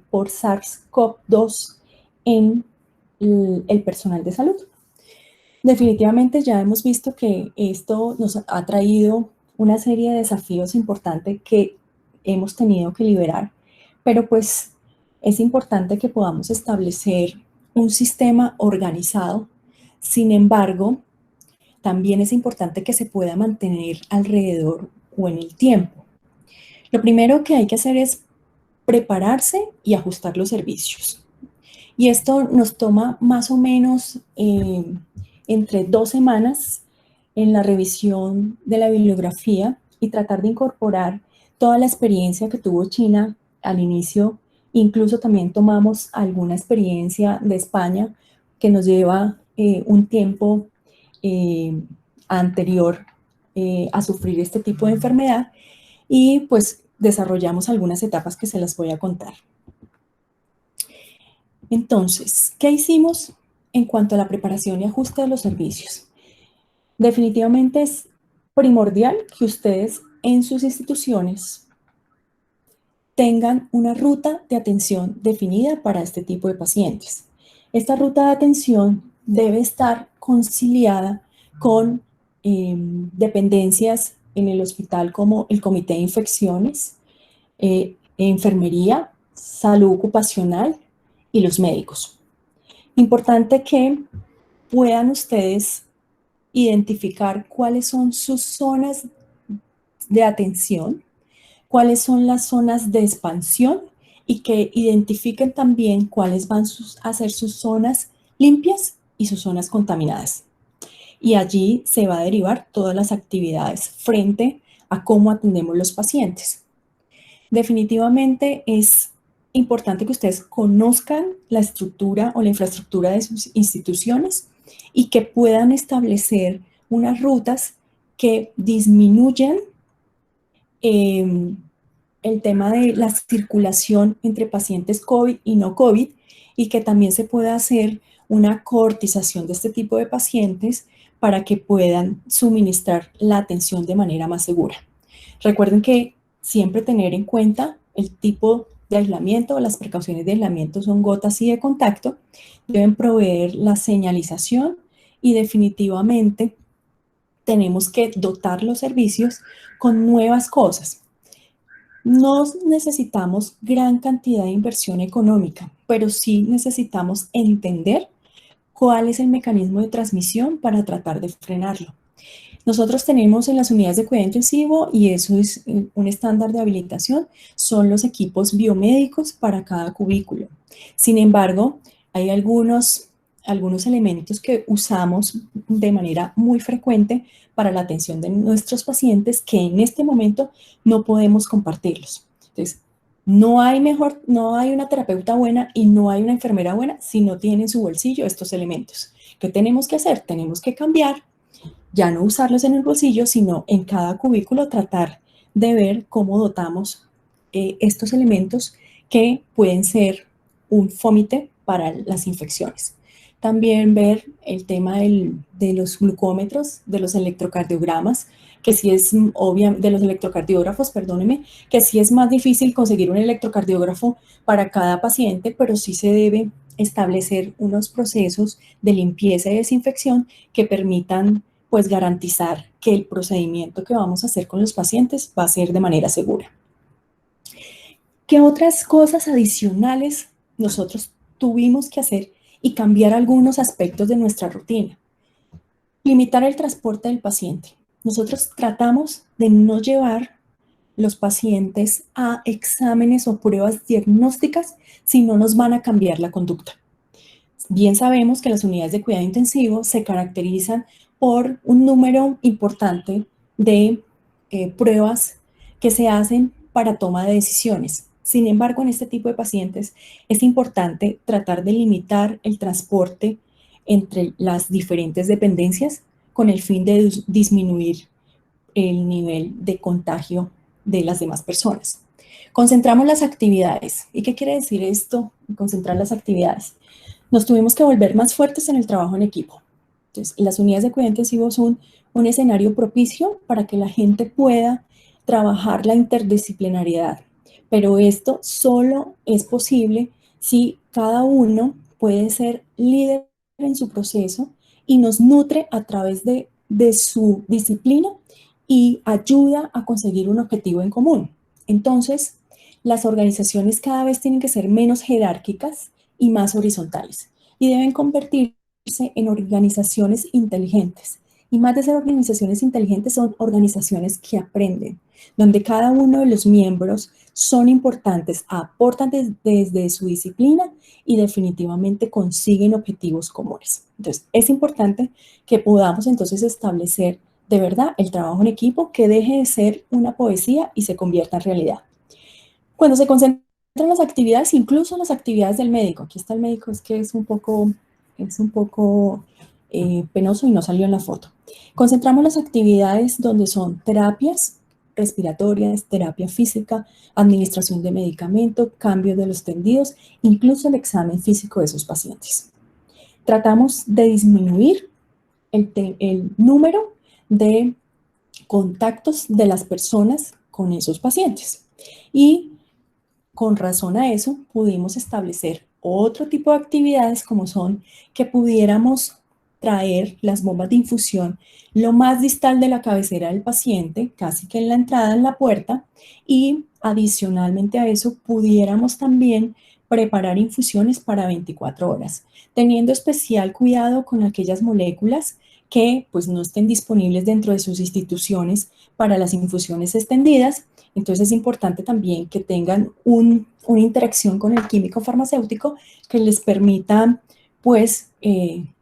por SARS-CoV-2 en el personal de salud? Definitivamente ya hemos visto que esto nos ha traído una serie de desafíos importantes que hemos tenido que liberar, pero pues es importante que podamos establecer un sistema organizado. Sin embargo, también es importante que se pueda mantener alrededor o en el tiempo. Lo primero que hay que hacer es prepararse y ajustar los servicios. Y esto nos toma más o menos entre 2 semanas en la revisión de la bibliografía y tratar de incorporar toda la experiencia que tuvo China al inicio. Incluso también tomamos alguna experiencia de España que nos lleva un tiempo anterior a sufrir este tipo de enfermedad, y pues desarrollamos algunas etapas que se las voy a contar. Entonces, ¿qué hicimos en cuanto a la preparación y ajuste de los servicios? Definitivamente es primordial que ustedes en sus instituciones tengan una ruta de atención definida para este tipo de pacientes. Esta ruta de atención debe estar conciliada con dependencias en el hospital como el comité de infecciones, enfermería, salud ocupacional y los médicos. Importante que puedan ustedes identificar cuáles son sus zonas de atención, cuáles son las zonas de expansión, y que identifiquen también cuáles van a ser sus zonas limpias y sus zonas contaminadas. Y allí se va a derivar todas las actividades frente a cómo atendemos los pacientes. Definitivamente es importante que ustedes conozcan la estructura o la infraestructura de sus instituciones y que puedan establecer unas rutas que disminuyan el tema de la circulación entre pacientes COVID y no COVID, y que también se pueda hacer una cohortización de este tipo de pacientes para que puedan suministrar la atención de manera más segura. Recuerden que siempre tener en cuenta el tipo de aislamiento, las precauciones de aislamiento son gotas y de contacto, deben proveer la señalización, y definitivamente tenemos que dotar los servicios con nuevas cosas. No necesitamos gran cantidad de inversión económica, pero sí necesitamos entender cuál es el mecanismo de transmisión para tratar de frenarlo. Nosotros tenemos en las unidades de cuidado intensivo, y eso es un estándar de habilitación, son los equipos biomédicos para cada cubículo. Sin embargo, hay algunos elementos que usamos de manera muy frecuente para la atención de nuestros pacientes que en este momento no podemos compartirlos. Entonces, no hay una terapeuta buena y no hay una enfermera buena si no tiene en su bolsillo estos elementos. ¿Qué tenemos que hacer? Tenemos que cambiar, ya no usarlos en el bolsillo, sino en cada cubículo tratar de ver cómo dotamos estos elementos que pueden ser un fómite para las infecciones. También ver el tema de los glucómetros, de los electrocardiogramas, que sí es de los electrocardiógrafos, perdóneme, que sí es más difícil conseguir un electrocardiógrafo para cada paciente, pero sí se debe establecer unos procesos de limpieza y desinfección que permitan pues garantizar que el procedimiento que vamos a hacer con los pacientes va a ser de manera segura. ¿Qué otras cosas adicionales nosotros tuvimos que hacer y cambiar algunos aspectos de nuestra rutina? Limitar el transporte del paciente. Nosotros tratamos de no llevar los pacientes a exámenes o pruebas diagnósticas si no nos van a cambiar la conducta. Bien sabemos que las unidades de cuidado intensivo se caracterizan por un número importante de pruebas que se hacen para toma de decisiones. Sin embargo, en este tipo de pacientes es importante tratar de limitar el transporte entre las diferentes dependencias con el fin de disminuir el nivel de contagio de las demás personas. Concentramos las actividades. ¿Y qué quiere decir esto? Concentrar las actividades. Nos tuvimos que volver más fuertes en el trabajo en equipo. Entonces, las unidades de cuidado intensivo son un escenario propicio para que la gente pueda trabajar la interdisciplinariedad. Pero esto solo es posible si cada uno puede ser líder en su proceso y nos nutre a través de su disciplina y ayuda a conseguir un objetivo en común. Entonces, las organizaciones cada vez tienen que ser menos jerárquicas y más horizontales y deben convertirse en organizaciones inteligentes. Y más de ser organizaciones inteligentes, son organizaciones que aprenden, donde cada uno de los miembros son importantes, aportan desde su disciplina y definitivamente consiguen objetivos comunes. Entonces, es importante que podamos entonces establecer de verdad el trabajo en equipo, que deje de ser una poesía y se convierta en realidad. Cuando se concentran las actividades, incluso las actividades del médico, aquí está el médico, es que es un poco penoso y no salió en la foto. Concentramos las actividades donde son terapias respiratorias, terapia física, administración de medicamento, cambio de los tendidos, incluso el examen físico de esos pacientes. Tratamos de disminuir el número de contactos de las personas con esos pacientes. Y con razón a eso pudimos establecer otro tipo de actividades como son que pudiéramos traer las bombas de infusión lo más distal de la cabecera del paciente, casi que en la entrada, en la puerta, y adicionalmente a eso pudiéramos también preparar infusiones para 24 horas, teniendo especial cuidado con aquellas moléculas que pues no estén disponibles dentro de sus instituciones para las infusiones extendidas. Entonces es importante también que tengan una interacción con el químico farmacéutico que les permita pues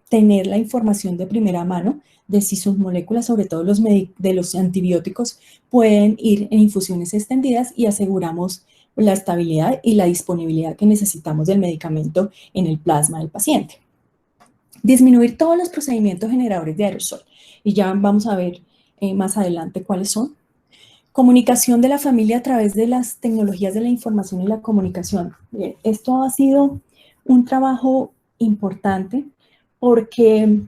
tener la información de primera mano de si sus moléculas, sobre todo de los antibióticos, pueden ir en infusiones extendidas y aseguramos la estabilidad y la disponibilidad que necesitamos del medicamento en el plasma del paciente. Disminuir todos los procedimientos generadores de aerosol. Y ya vamos a ver más adelante cuáles son. Comunicación de la familia a través de las tecnologías de la información y la comunicación. Bien, esto ha sido un trabajo importante porque,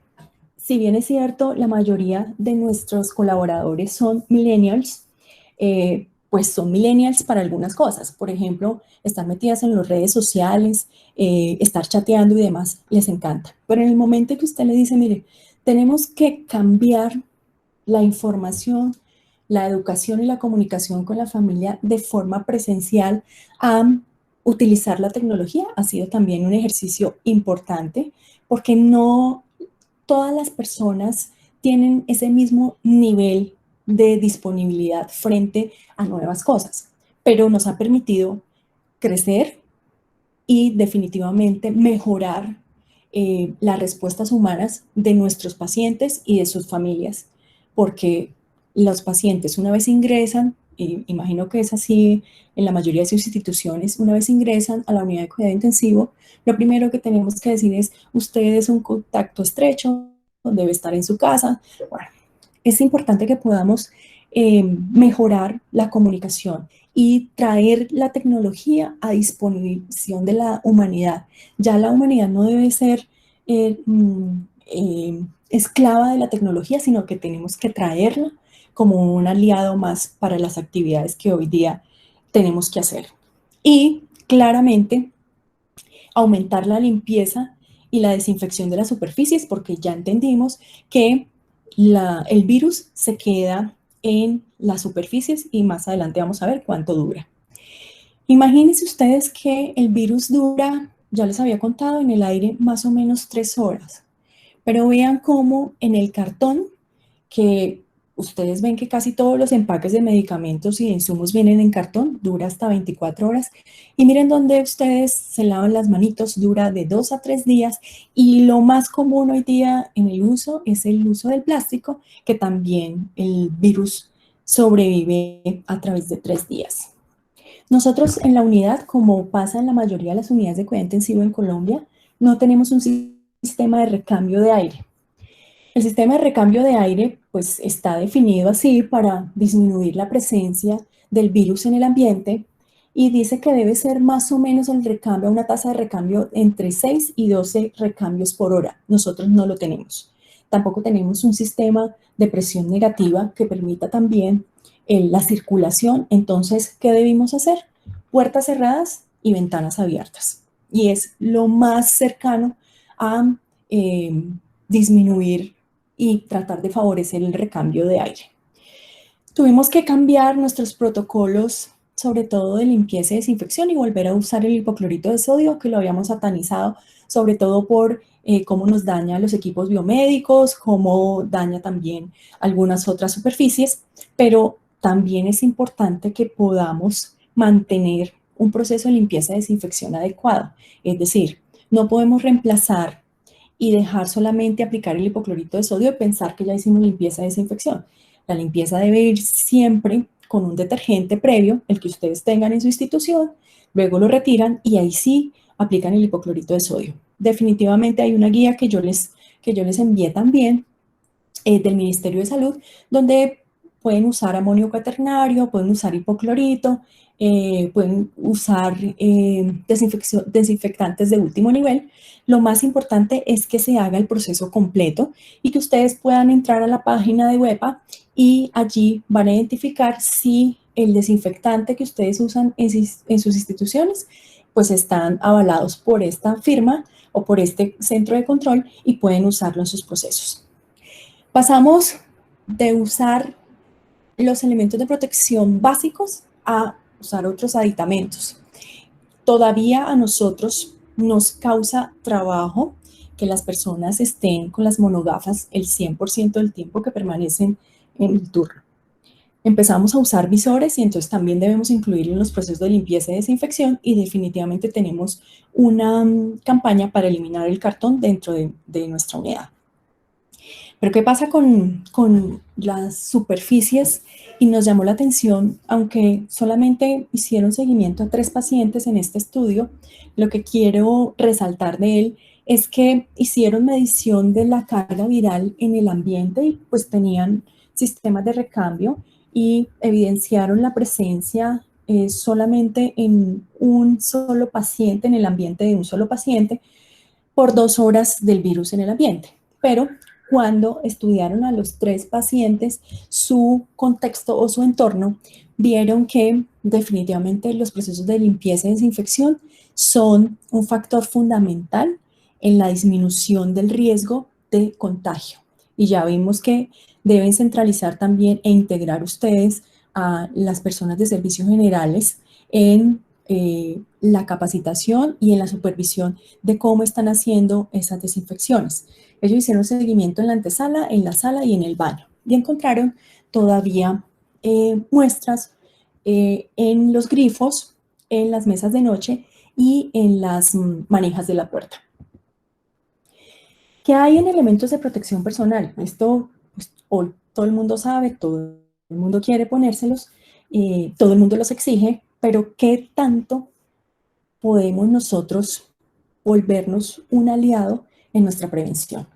si bien es cierto, la mayoría de nuestros colaboradores son millennials, pues son millennials para algunas cosas. Por ejemplo, estar metidas en las redes sociales, estar chateando y demás, les encanta. Pero en el momento que usted le dice, mire, tenemos que cambiar la información, la educación y la comunicación con la familia de forma presencial a utilizar la tecnología, ha sido también un ejercicio importante porque no todas las personas tienen ese mismo nivel de disponibilidad frente a nuevas cosas, pero nos ha permitido crecer y definitivamente mejorar las respuestas humanas de nuestros pacientes y de sus familias, porque los pacientes una vez ingresan, y imagino que es así en la mayoría de sus instituciones, una vez ingresan a la unidad de cuidado intensivo, lo primero que tenemos que decir es, usted es un contacto estrecho, debe estar en su casa. Bueno, es importante que podamos mejorar la comunicación y traer la tecnología a disposición de la humanidad. Ya la humanidad no debe ser esclava de la tecnología, sino que tenemos que traerla como un aliado más para las actividades que hoy día tenemos que hacer. Y claramente aumentar la limpieza y la desinfección de las superficies, porque ya entendimos que el virus se queda en las superficies y más adelante vamos a ver cuánto dura. Imagínense ustedes que el virus dura, ya les había contado, en el aire más o menos 3 horas. Pero vean cómo en el cartón, que ustedes ven que casi todos los empaques de medicamentos y de insumos vienen en cartón, dura hasta 24 horas. Y miren donde ustedes se lavan las manitos, dura de 2 a 3 días. Y lo más común hoy día en el uso es el uso del plástico, que también el virus sobrevive a través de 3 días. Nosotros en la unidad, como pasa en la mayoría de las unidades de cuidado intensivo en Colombia, no tenemos un sistema de recambio de aire. El sistema de recambio de aire pues está definido así para disminuir la presencia del virus en el ambiente y dice que debe ser más o menos el recambio, una tasa de recambio entre 6 y 12 recambios por hora. Nosotros no lo tenemos. Tampoco tenemos un sistema de presión negativa que permita también la circulación. Entonces, ¿qué debimos hacer? Puertas cerradas y ventanas abiertas. Y es lo más cercano a disminuir y tratar de favorecer el recambio de aire. Tuvimos que cambiar nuestros protocolos, sobre todo de limpieza y desinfección, y volver a usar el hipoclorito de sodio, que lo habíamos satanizado, sobre todo por cómo nos daña los equipos biomédicos, cómo daña también algunas otras superficies, pero también es importante que podamos mantener un proceso de limpieza y desinfección adecuado. Es decir, no podemos reemplazar y dejar solamente aplicar el hipoclorito de sodio y pensar que ya hicimos limpieza y desinfección. La limpieza debe ir siempre con un detergente previo, el que ustedes tengan en su institución, luego lo retiran y ahí sí aplican el hipoclorito de sodio. Definitivamente hay una guía que yo les envié también del Ministerio de Salud, donde pueden usar amonio cuaternario, pueden usar hipoclorito, pueden usar desinfectantes de último nivel. Lo más importante es que se haga el proceso completo y que ustedes puedan entrar a la página de WEPA y allí van a identificar si el desinfectante que ustedes usan en sus instituciones pues están avalados por esta firma o por este centro de control y pueden usarlo en sus procesos. Pasamos de usar los elementos de protección básicos a usar otros aditamentos. Todavía a nosotros nos causa trabajo que las personas estén con las monogafas el 100% del tiempo que permanecen en el turno. Empezamos a usar visores y entonces también debemos incluir en los procesos de limpieza y desinfección y definitivamente tenemos una campaña para eliminar el cartón dentro de nuestra unidad. Pero ¿qué pasa con las superficies? Y nos llamó la atención, aunque solamente hicieron seguimiento a 3 pacientes en este estudio, lo que quiero resaltar de él es que hicieron medición de la carga viral en el ambiente y pues tenían sistemas de recambio y evidenciaron la presencia solamente en un solo paciente, en el ambiente de un solo paciente, por 2 horas del virus en el ambiente. Pero cuando estudiaron a los 3 pacientes, su contexto o su entorno, vieron que definitivamente los procesos de limpieza y desinfección son un factor fundamental en la disminución del riesgo de contagio. Y ya vimos que deben centralizar también e integrar ustedes a las personas de servicios generales en la capacitación y en la supervisión de cómo están haciendo esas desinfecciones. Ellos hicieron seguimiento en la antesala, en la sala y en el baño y encontraron todavía muestras en los grifos, en las mesas de noche y en las manijas de la puerta. ¿Qué hay en elementos de protección personal? Esto pues, hoy todo el mundo sabe, todo el mundo quiere ponérselos, todo el mundo los exige, pero ¿qué tanto podemos nosotros volvernos un aliado en nuestra prevención?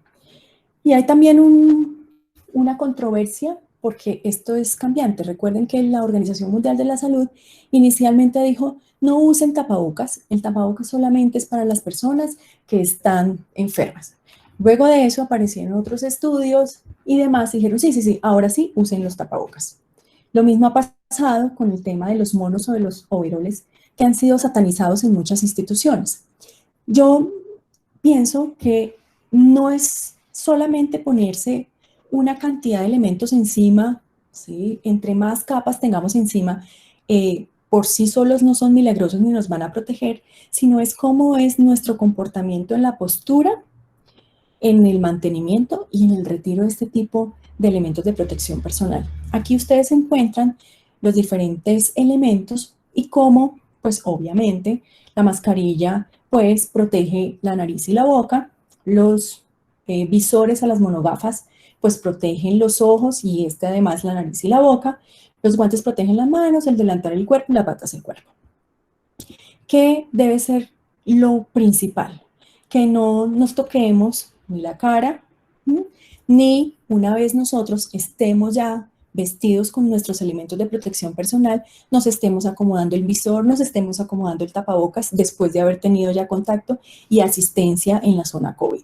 Y hay también una controversia porque esto es cambiante. Recuerden que la Organización Mundial de la Salud inicialmente dijo no usen tapabocas, el tapabocas solamente es para las personas que están enfermas. Luego de eso aparecieron otros estudios y demás y dijeron sí, ahora sí usen los tapabocas. Lo mismo ha pasado con el tema de los monos o de los overoles que han sido satanizados en muchas instituciones. Yo pienso que no es solamente ponerse una cantidad de elementos encima, ¿sí? Entre más capas tengamos encima, por sí solos no son milagrosos ni nos van a proteger, sino es cómo es nuestro comportamiento en la postura, en el mantenimiento y en el retiro de este tipo de elementos de protección personal. Aquí ustedes encuentran los diferentes elementos y cómo, pues obviamente, la mascarilla pues protege la nariz y la boca, los visores a las monogafas pues protegen los ojos y además la nariz y la boca, los guantes protegen las manos, el delantal el cuerpo y las patas el cuerpo. ¿Qué debe ser lo principal? Que no nos toquemos ni la cara, ni una vez nosotros estemos ya vestidos con nuestros elementos de protección personal, nos estemos acomodando el visor, nos estemos acomodando el tapabocas después de haber tenido ya contacto y asistencia en la zona COVID.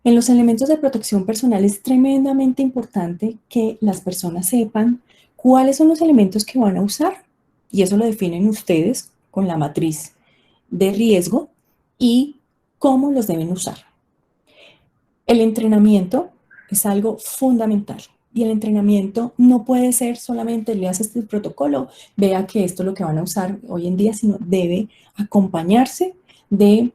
En los elementos de protección personal es tremendamente importante que las personas sepan cuáles son los elementos que van a usar y eso lo definen ustedes con la matriz de riesgo y cómo los deben usar. El entrenamiento es algo fundamental y el entrenamiento no puede ser solamente le hace este protocolo, vea que esto es lo que van a usar hoy en día, sino debe acompañarse de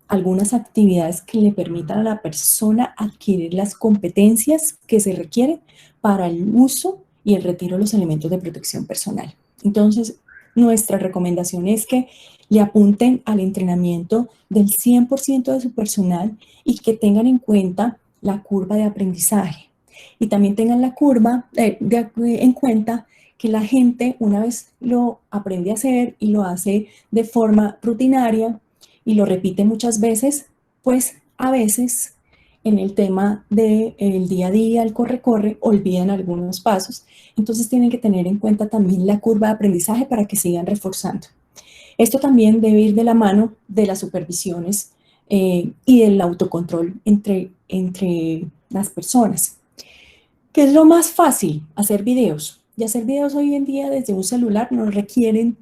algunas actividades que le permitan a la persona adquirir las competencias que se requieren para el uso y el retiro de los elementos de protección personal. Entonces, nuestra recomendación es que le apunten al entrenamiento del 100% de su personal y que tengan en cuenta la curva de aprendizaje. Y también tengan la curva en cuenta que la gente una vez lo aprende a hacer y lo hace de forma rutinaria y lo repite muchas veces, pues a veces en el tema del día a día, el corre-corre, olvidan algunos pasos. Entonces tienen que tener en cuenta también la curva de aprendizaje para que sigan reforzando. Esto también debe ir de la mano de las supervisiones y del autocontrol entre las personas. ¿Qué es lo más fácil? Hacer videos. Y hacer videos hoy en día desde un celular no requieren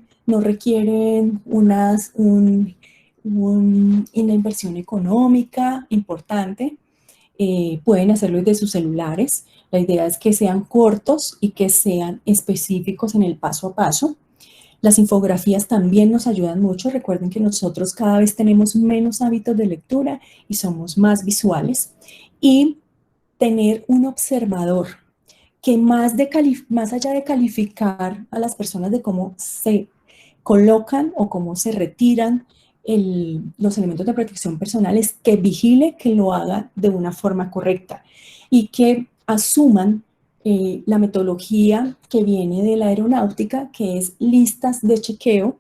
una inversión económica importante. Pueden hacerlo desde sus celulares. La idea es que sean cortos y que sean específicos en el paso a paso. Las infografías también nos ayudan mucho. Recuerden que nosotros cada vez tenemos menos hábitos de lectura y somos más visuales. Y tener un observador que más allá de calificar a las personas de cómo se colocan o cómo se retiran los elementos de protección personal, es que vigile que lo haga de una forma correcta y que asuman la metodología que viene de la aeronáutica, que es listas de chequeo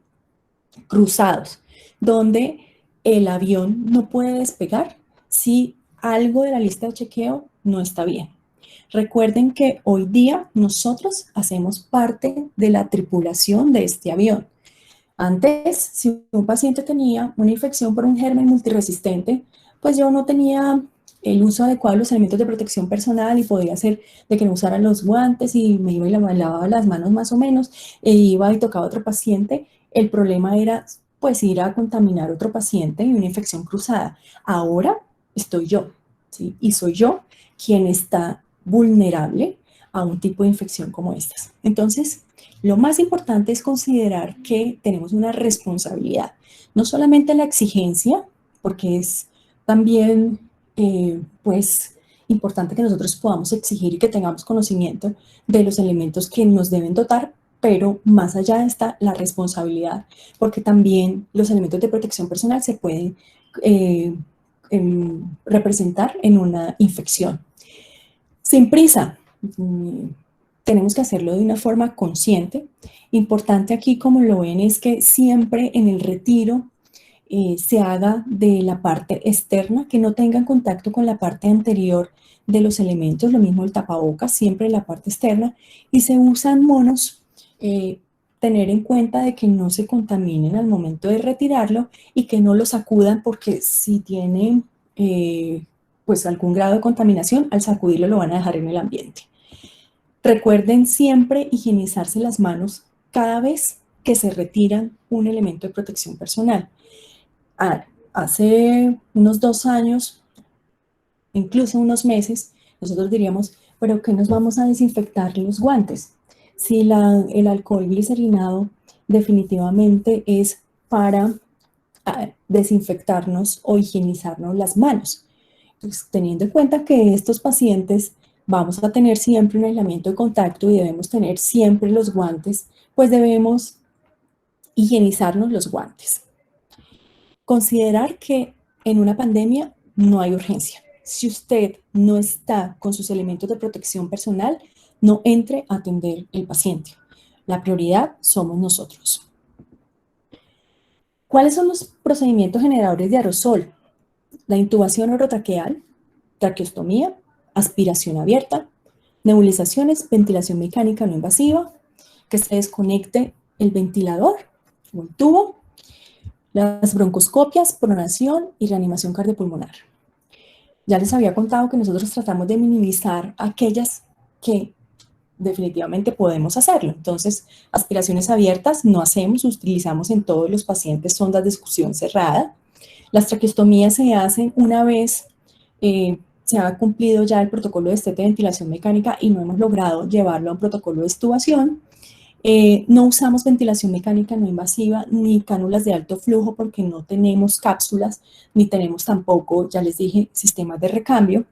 cruzados, donde el avión no puede despegar si algo de la lista de chequeo no está bien. Recuerden que hoy día nosotros hacemos parte de la tripulación de este avión. Antes, si un paciente tenía una infección por un germen multiresistente, pues yo no tenía el uso adecuado de los elementos de protección personal y podía ser de que no usara los guantes y me iba y lavaba las manos más o menos, e iba y tocaba a otro paciente. El problema era pues ir a contaminar a otro paciente y una infección cruzada. Ahora estoy yo, ¿sí? Y soy yo quien está vulnerable a un tipo de infección como estas. Entonces, lo más importante es considerar que tenemos una responsabilidad, no solamente la exigencia, porque es también pues importante que nosotros podamos exigir y que tengamos conocimiento de los elementos que nos deben dotar, pero más allá está la responsabilidad, porque también los elementos de protección personal se pueden representar en una infección. Sin prisa, tenemos que hacerlo de una forma consciente. Importante aquí, como lo ven, es que siempre en el retiro se haga de la parte externa, que no tengan contacto con la parte anterior de los elementos, lo mismo el tapabocas, siempre en la parte externa, y se usan monos, tener en cuenta de que no se contaminen al momento de retirarlo y que no lo sacudan, porque si tienen pues algún grado de contaminación, al sacudirlo lo van a dejar en el ambiente. Recuerden siempre higienizarse las manos cada vez que se retiran un elemento de protección personal. Hace unos 2 años, incluso unos meses, nosotros diríamos, pero ¿qué nos vamos a desinfectar los guantes? Si el alcohol glicerinado definitivamente es para desinfectarnos o higienizarnos las manos. Pues, teniendo en cuenta que estos pacientes vamos a tener siempre un aislamiento de contacto y debemos tener siempre los guantes, pues debemos higienizarnos los guantes. Considerar que en una pandemia no hay urgencia. Si usted no está con sus elementos de protección personal, no entre a atender el paciente. La prioridad somos nosotros. ¿Cuáles son los procedimientos generadores de aerosol? La intubación orotraqueal, traqueostomía, aspiración abierta, nebulizaciones, ventilación mecánica no invasiva, que se desconecte el ventilador o el tubo, las broncoscopias, pronación y reanimación cardiopulmonar. Ya les había contado que nosotros tratamos de minimizar aquellas que definitivamente podemos hacerlo. Entonces, aspiraciones abiertas no hacemos, utilizamos en todos los pacientes sondas de succión cerrada. Las traqueostomías se hacen una vez se ha cumplido ya el protocolo de destete de ventilación mecánica y no hemos logrado llevarlo a un protocolo de extubación. No usamos ventilación mecánica no invasiva ni cánulas de alto flujo porque no tenemos cápsulas, ni tenemos tampoco, ya les dije, sistemas de recambio.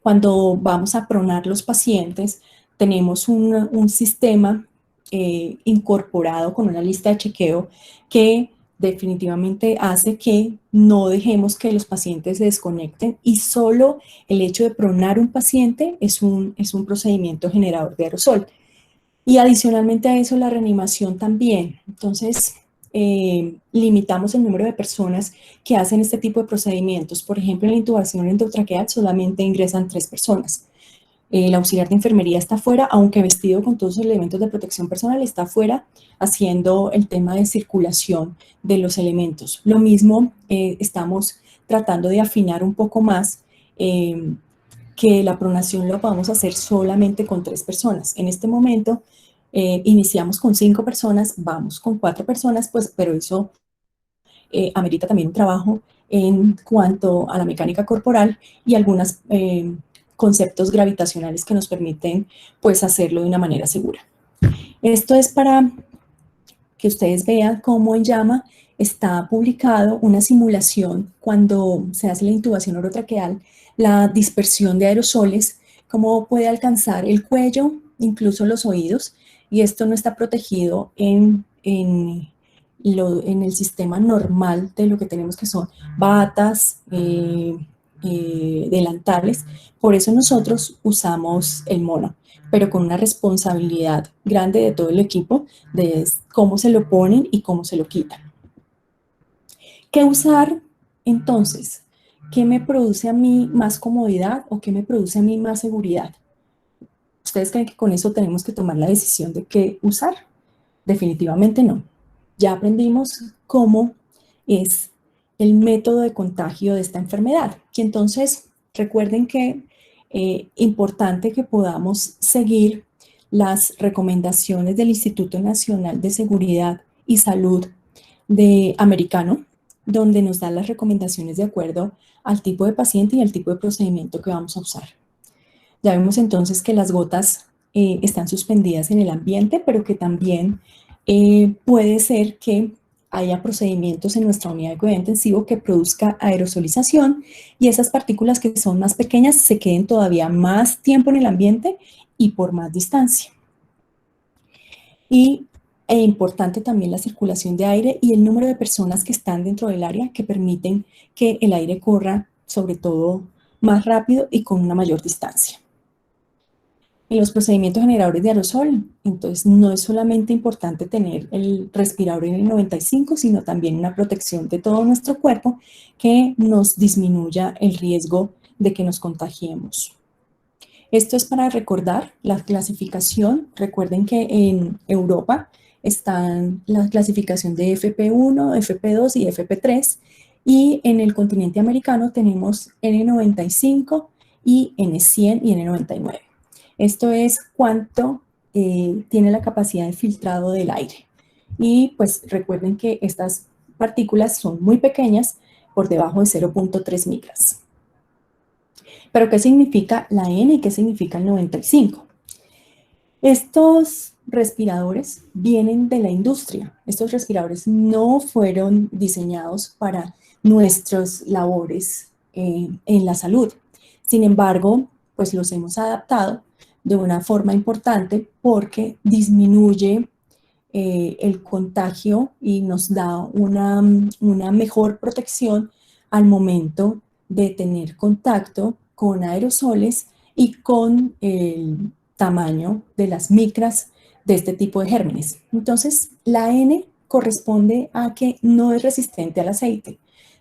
Cuando vamos a pronar los pacientes, tenemos un sistema incorporado con una lista de chequeo que definitivamente hace que no dejemos que los pacientes se desconecten y solo el hecho de pronar un paciente es un procedimiento generador de aerosol. Y adicionalmente a eso la reanimación también. Entonces, limitamos el número de personas que hacen este tipo de procedimientos. Por ejemplo, en la intubación endotraqueal solamente ingresan 3 personas. El auxiliar de enfermería está afuera, aunque vestido con todos los elementos de protección personal, está afuera haciendo el tema de circulación de los elementos. Lo mismo, estamos tratando de afinar un poco más que la pronación lo podamos hacer solamente con 3 personas. En este momento iniciamos con 5 personas, vamos con 4 personas, pues, pero eso amerita también un trabajo en cuanto a la mecánica corporal y algunos conceptos gravitacionales que nos permiten pues hacerlo de una manera segura. Esto es para que ustedes vean cómo en Llama está publicado una simulación cuando se hace la intubación orotraqueal, la dispersión de aerosoles, cómo puede alcanzar el cuello, incluso los oídos, y esto no está protegido en el sistema normal de lo que tenemos que son batas, delantales. Por eso nosotros usamos el mono, pero con una responsabilidad grande de todo el equipo de cómo se lo ponen y cómo se lo quitan. ¿Qué usar entonces? ¿Qué me produce a mí más comodidad o qué me produce a mí más seguridad? ¿Ustedes creen que con eso tenemos que tomar la decisión de qué usar? Definitivamente no. Ya aprendimos cómo es el método de contagio de esta enfermedad. Y entonces recuerden que importante que podamos seguir las recomendaciones del Instituto Nacional de Seguridad y Salud americano, donde nos dan las recomendaciones de acuerdo al tipo de paciente y al tipo de procedimiento que vamos a usar. Ya vemos entonces que las gotas están suspendidas en el ambiente, pero que también puede ser que haya procedimientos en nuestra unidad de cuidado intensivo que produzca aerosolización y esas partículas que son más pequeñas se queden todavía más tiempo en el ambiente y por más distancia. E importante también la circulación de aire y el número de personas que están dentro del área que permiten que el aire corra sobre todo más rápido y con una mayor distancia. En los procedimientos generadores de aerosol, entonces no es solamente importante tener el respirador en el 95, sino también una protección de todo nuestro cuerpo que nos disminuya el riesgo de que nos contagiemos. Esto es para recordar la clasificación. Recuerden que en Europa están la clasificación de FP1, FP2 y FP3 y en el continente americano tenemos N95 y N100 y N99. Esto es cuánto tiene la capacidad de filtrado del aire. Y pues recuerden que estas partículas son muy pequeñas, por debajo de 0.3 micras. ¿Pero qué significa la N y qué significa el 95? Estos respiradores vienen de la industria. Estos respiradores no fueron diseñados para nuestras labores en la salud. Sin embargo, pues los hemos adaptado de una forma importante porque disminuye el contagio y nos da una mejor protección al momento de tener contacto con aerosoles y con el tamaño de las micras de este tipo de gérmenes. Entonces, la N corresponde a que no es resistente al aceite.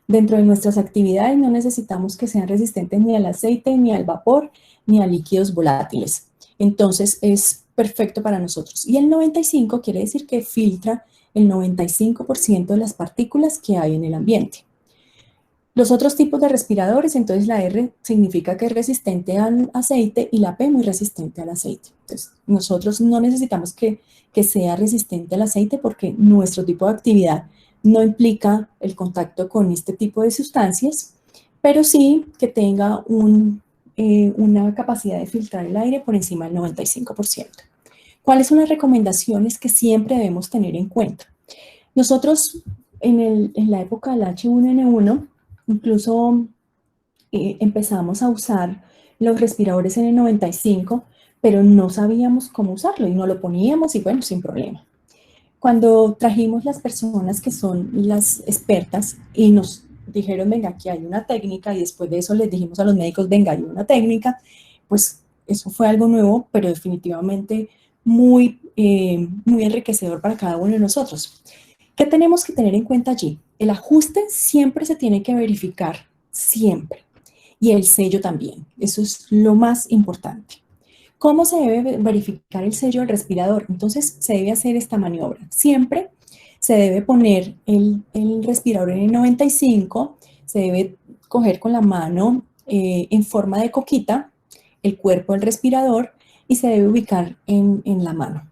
Dentro de nuestras actividades no necesitamos que sean resistentes ni al aceite, ni al vapor, ni a líquidos volátiles. Entonces, es perfecto para nosotros. Y el 95 quiere decir que filtra el 95% de las partículas que hay en el ambiente. Los otros tipos de respiradores, entonces la R significa que es resistente al aceite y la P muy resistente al aceite. Entonces, nosotros no necesitamos que sea resistente al aceite porque nuestro tipo de actividad no implica el contacto con este tipo de sustancias, pero sí que tenga una capacidad de filtrar el aire por encima del 95%. ¿Cuáles son las recomendaciones que siempre debemos tener en cuenta? Nosotros en la época del H1N1 incluso empezamos a usar los respiradores N95, pero no sabíamos cómo usarlo y no lo poníamos y bueno, sin problema. Cuando trajimos las personas que son las expertas y nos dijeron, venga, aquí hay una técnica, y después de eso les dijimos a los médicos, venga, hay una técnica, pues eso fue algo nuevo, pero definitivamente muy enriquecedor para cada uno de nosotros. ¿Qué tenemos que tener en cuenta allí? El ajuste siempre se tiene que verificar, siempre. Y el sello también, eso es lo más importante. ¿Cómo se debe verificar el sello del respirador? Entonces se debe hacer esta maniobra. Siempre se debe poner el respirador en el 95, se debe coger con la mano en forma de coquita el cuerpo del respirador y se debe ubicar en la mano.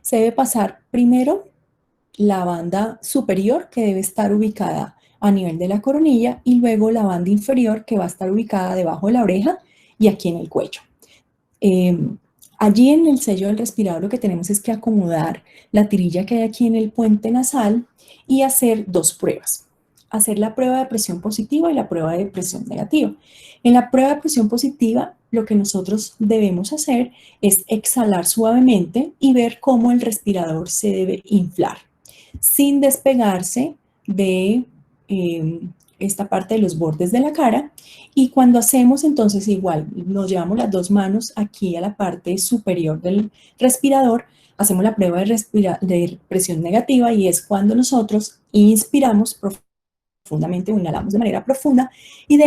Se debe pasar primero la banda superior, que debe estar ubicada a nivel de la coronilla, y luego la banda inferior, que va a estar ubicada debajo de la oreja y aquí en el cuello. Allí en el sello del respirador lo que tenemos es que acomodar la tirilla que hay aquí en el puente nasal y hacer dos pruebas. Hacer la prueba de presión positiva y la prueba de presión negativa. En la prueba de presión positiva, lo que nosotros debemos hacer es exhalar suavemente y ver cómo el respirador se debe inflar, sin despegarse de esta parte de los bordes de la cara. Y cuando hacemos entonces igual, nos llevamos las dos manos aquí a la parte superior del respirador, hacemos la prueba de presión negativa y es cuando nosotros inspiramos profundamente o inhalamos de manera profunda y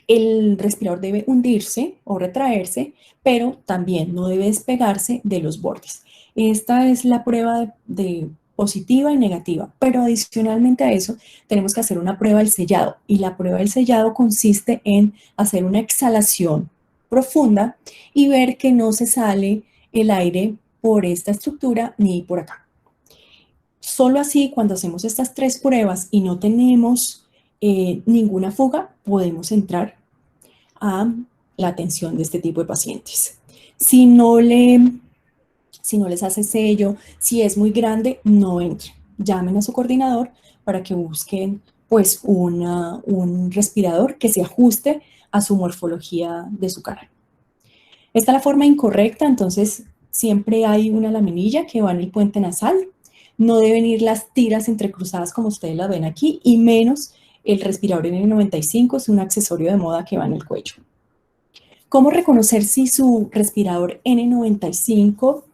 el respirador debe hundirse o retraerse, pero también no debe despegarse de los bordes. Esta es la prueba de positiva y negativa, pero adicionalmente a eso tenemos que hacer una prueba del sellado, y la prueba del sellado consiste en hacer una exhalación profunda y ver que no se sale el aire por esta estructura ni por acá. Solo así, cuando hacemos estas tres pruebas y no tenemos ninguna fuga, podemos entrar a la atención de este tipo de pacientes. Si no les hace sello, si es muy grande, no entre. Llamen a su coordinador para que busquen pues un respirador que se ajuste a su morfología de su cara. Esta es la forma incorrecta, entonces siempre hay una laminilla que va en el puente nasal. No deben ir las tiras entrecruzadas como ustedes la ven aquí, y menos el respirador N95, es un accesorio de moda que va en el cuello. ¿Cómo reconocer si su respirador N95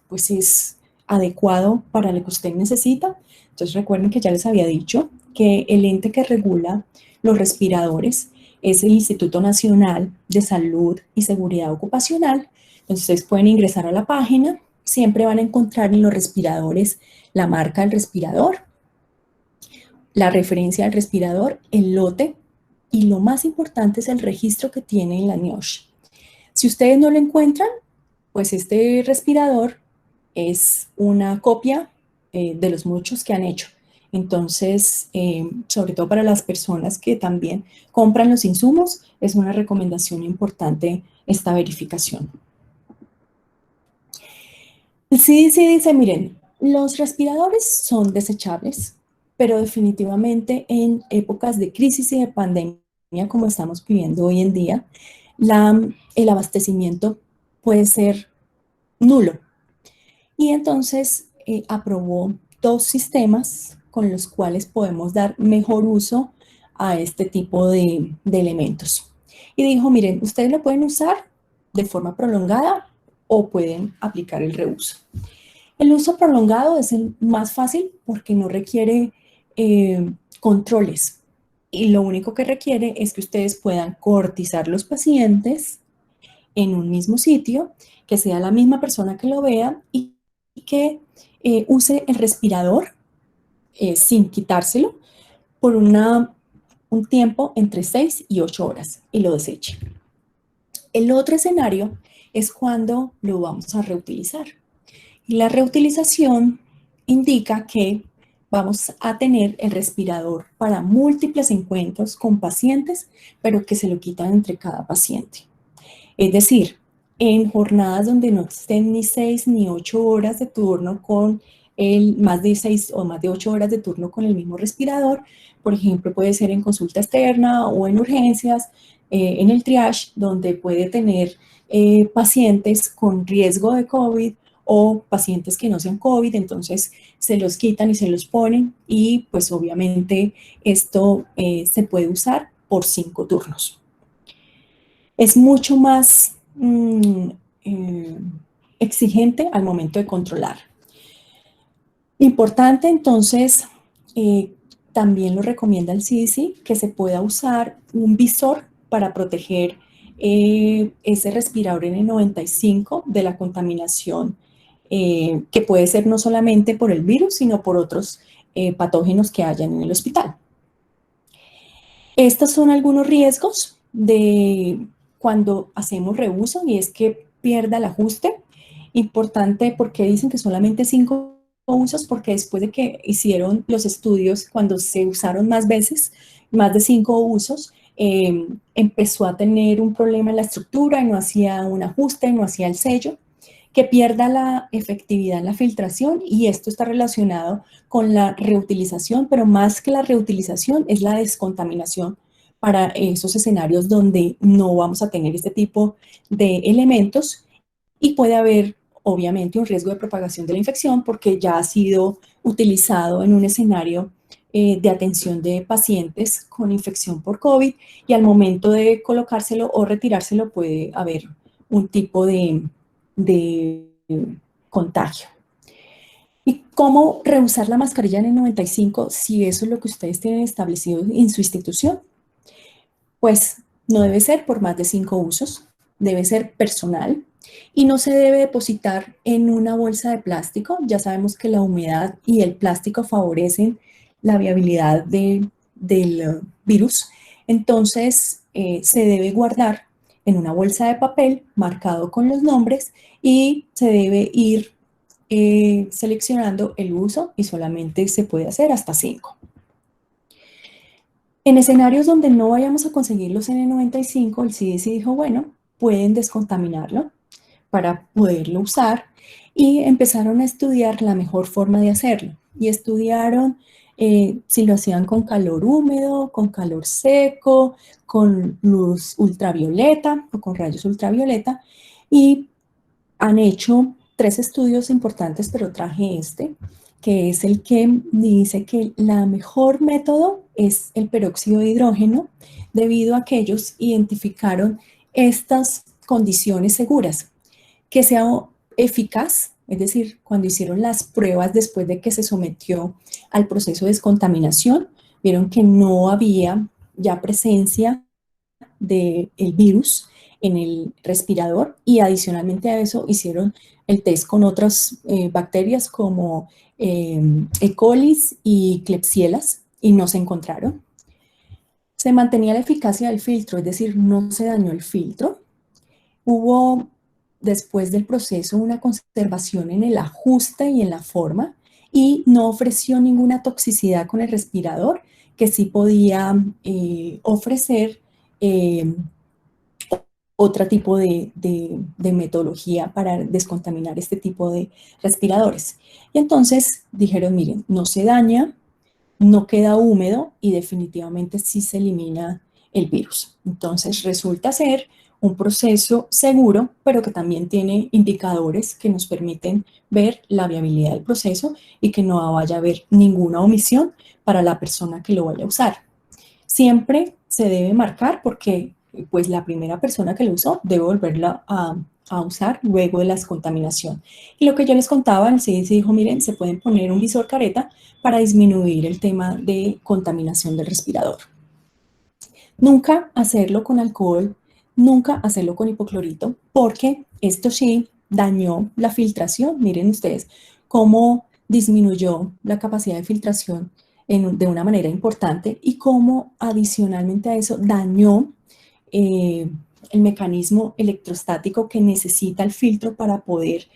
pues es adecuado para lo que usted necesita? Entonces recuerden que ya les había dicho que el ente que regula los respiradores es el Instituto Nacional de Salud y Seguridad Ocupacional. Entonces ustedes pueden ingresar a la página, siempre van a encontrar en los respiradores la marca del respirador, la referencia del respirador, el lote, y lo más importante es el registro que tiene en la NIOSH. Si ustedes no lo encuentran, pues este respirador es una copia de los muchos que han hecho. Entonces, sobre todo para las personas que también compran los insumos, es una recomendación importante esta verificación. El CDC dice, miren, los respiradores son desechables, pero definitivamente en épocas de crisis y de pandemia, como estamos viviendo hoy en día, el abastecimiento puede ser nulo. Y entonces aprobó 2 sistemas con los cuales podemos dar mejor uso a este tipo de elementos. Y dijo, miren, ustedes lo pueden usar de forma prolongada o pueden aplicar el reuso. El uso prolongado es el más fácil porque no requiere controles y lo único que requiere es que ustedes puedan cohortizar los pacientes en un mismo sitio, que sea la misma persona que lo vea y que use el respirador sin quitárselo por un tiempo entre 6 y 8 horas y lo deseche. El otro escenario es cuando lo vamos a reutilizar. Y la reutilización indica que vamos a tener el respirador para múltiples encuentros con pacientes, pero que se lo quitan entre cada paciente. Es decir, en jornadas donde no estén ni 6 ni 8 horas de turno con más de 6 o más de 8 horas de turno con el mismo respirador, por ejemplo, puede ser en consulta externa o en urgencias, en el triage, donde puede tener pacientes con riesgo de COVID o pacientes que no sean COVID, entonces se los quitan y se los ponen y pues obviamente esto se puede usar por 5 turnos. Es mucho más exigente al momento de controlar. Importante entonces, también lo recomienda el CDC, que se pueda usar un visor para proteger ese respirador N95 de la contaminación, que puede ser no solamente por el virus, sino por otros patógenos que hayan en el hospital. Estos son algunos riesgos de cuando hacemos reuso y es que pierda el ajuste. Importante porque dicen que solamente 5 usos, porque después de que hicieron los estudios, cuando se usaron más veces, más de 5 usos, empezó a tener un problema en la estructura y no hacía un ajuste, no hacía el sello, que pierda la efectividad en la filtración y esto está relacionado con la reutilización, pero más que la reutilización es la descontaminación para esos escenarios donde no vamos a tener este tipo de elementos y puede haber obviamente un riesgo de propagación de la infección porque ya ha sido utilizado en un escenario de atención de pacientes con infección por COVID y al momento de colocárselo o retirárselo puede haber un tipo de contagio. ¿Y cómo rehusar la mascarilla N95 si eso es lo que ustedes tienen establecido en su institución? Pues no debe ser por más de 5 usos, debe ser personal y no se debe depositar en una bolsa de plástico. Ya sabemos que la humedad y el plástico favorecen la viabilidad del virus. Entonces, se debe guardar en una bolsa de papel marcado con los nombres y se debe ir seleccionando el uso y solamente se puede hacer hasta 5. En escenarios donde no vayamos a conseguir los N95, el CDC dijo, bueno, pueden descontaminarlo para poderlo usar y empezaron a estudiar la mejor forma de hacerlo. Y estudiaron si lo hacían con calor húmedo, con calor seco, con luz ultravioleta o con rayos ultravioleta y han hecho 3 estudios importantes, pero traje este, que es el que dice que la mejor método es el peróxido de hidrógeno, debido a que ellos identificaron estas condiciones seguras, que sea eficaz, es decir, cuando hicieron las pruebas después de que se sometió al proceso de descontaminación, vieron que no había ya presencia del virus en el respirador y adicionalmente a eso hicieron el test con otras bacterias como E. coli y Klebsiellas y no se encontraron. Se mantenía la eficacia del filtro, es decir, no se dañó el filtro. Hubo después del proceso una conservación en el ajuste y en la forma y no ofreció ninguna toxicidad con el respirador, que sí podía ofrecer otro tipo de metodología para descontaminar este tipo de respiradores. Y entonces dijeron, miren, no se daña, no queda húmedo y definitivamente sí se elimina el virus. Entonces resulta ser un proceso seguro, pero que también tiene indicadores que nos permiten ver la viabilidad del proceso y que no vaya a haber ninguna omisión para la persona que lo vaya a usar. Siempre se debe marcar porque pues la primera persona que lo usó debe volverla a usar luego de la contaminación. Y lo que yo les contaba, el CDC dijo, miren, se pueden poner un visor careta para disminuir el tema de contaminación del respirador. Nunca hacerlo con alcohol, nunca hacerlo con hipoclorito, porque esto sí dañó la filtración. Miren ustedes cómo disminuyó la capacidad de filtración de una manera importante y cómo adicionalmente a eso dañó eh, el mecanismo electrostático que necesita el filtro para poder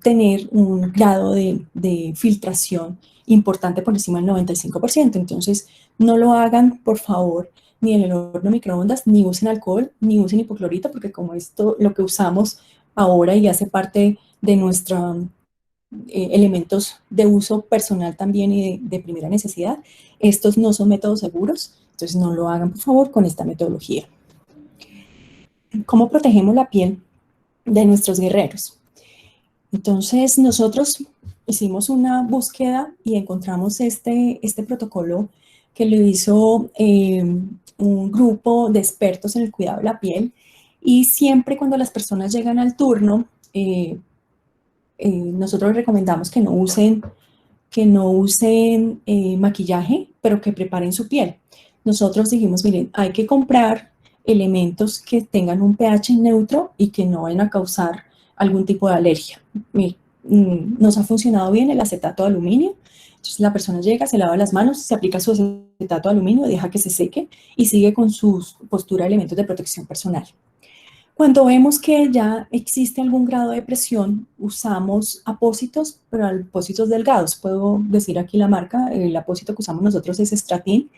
tener un grado de filtración importante por encima del 95%. Entonces, no lo hagan, por favor, ni en el horno microondas, ni usen alcohol, ni usen hipoclorito, porque como esto, lo que usamos ahora y hace parte de nuestros elementos de uso personal también y de primera necesidad, estos no son métodos seguros, entonces no lo hagan, por favor, con esta metodología. ¿Cómo protegemos la piel de nuestros guerreros? Entonces, nosotros hicimos una búsqueda y encontramos este protocolo que lo hizo un grupo de expertos en el cuidado de la piel, y siempre cuando las personas llegan al turno, nosotros recomendamos que no usen maquillaje, pero que preparen su piel. Nosotros dijimos, miren, hay que comprar elementos que tengan un pH neutro y que no vayan a causar algún tipo de alergia. Nos ha funcionado bien el acetato de aluminio. Entonces la persona llega, se lava las manos, se aplica su acetato de aluminio, deja que se seque y sigue con su postura de elementos de protección personal. Cuando vemos que ya existe algún grado de presión, usamos apósitos, pero apósitos delgados. Puedo decir aquí la marca, el apósito que usamos nosotros es Stratin,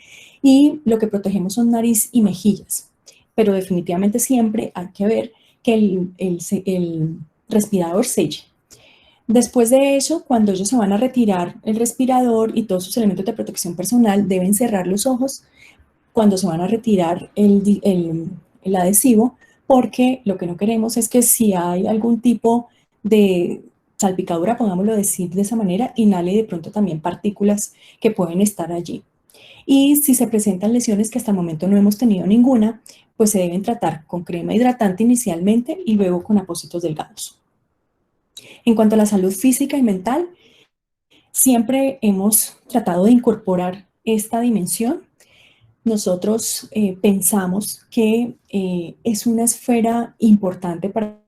y lo que protegemos son nariz y mejillas. Pero definitivamente siempre hay que ver que el respirador selle. Después de eso, cuando ellos se van a retirar el respirador y todos sus elementos de protección personal, deben cerrar los ojos cuando se van a retirar el adhesivo, porque lo que no queremos es que si hay algún tipo de salpicadura, pongámoslo decir de esa manera, inhale de pronto también partículas que pueden estar allí. Y si se presentan lesiones, que hasta el momento no hemos tenido ninguna, pues se deben tratar con crema hidratante inicialmente y luego con apósitos delgados. En cuanto a la salud física y mental, siempre hemos tratado de incorporar esta dimensión. Nosotros pensamos que es una esfera importante para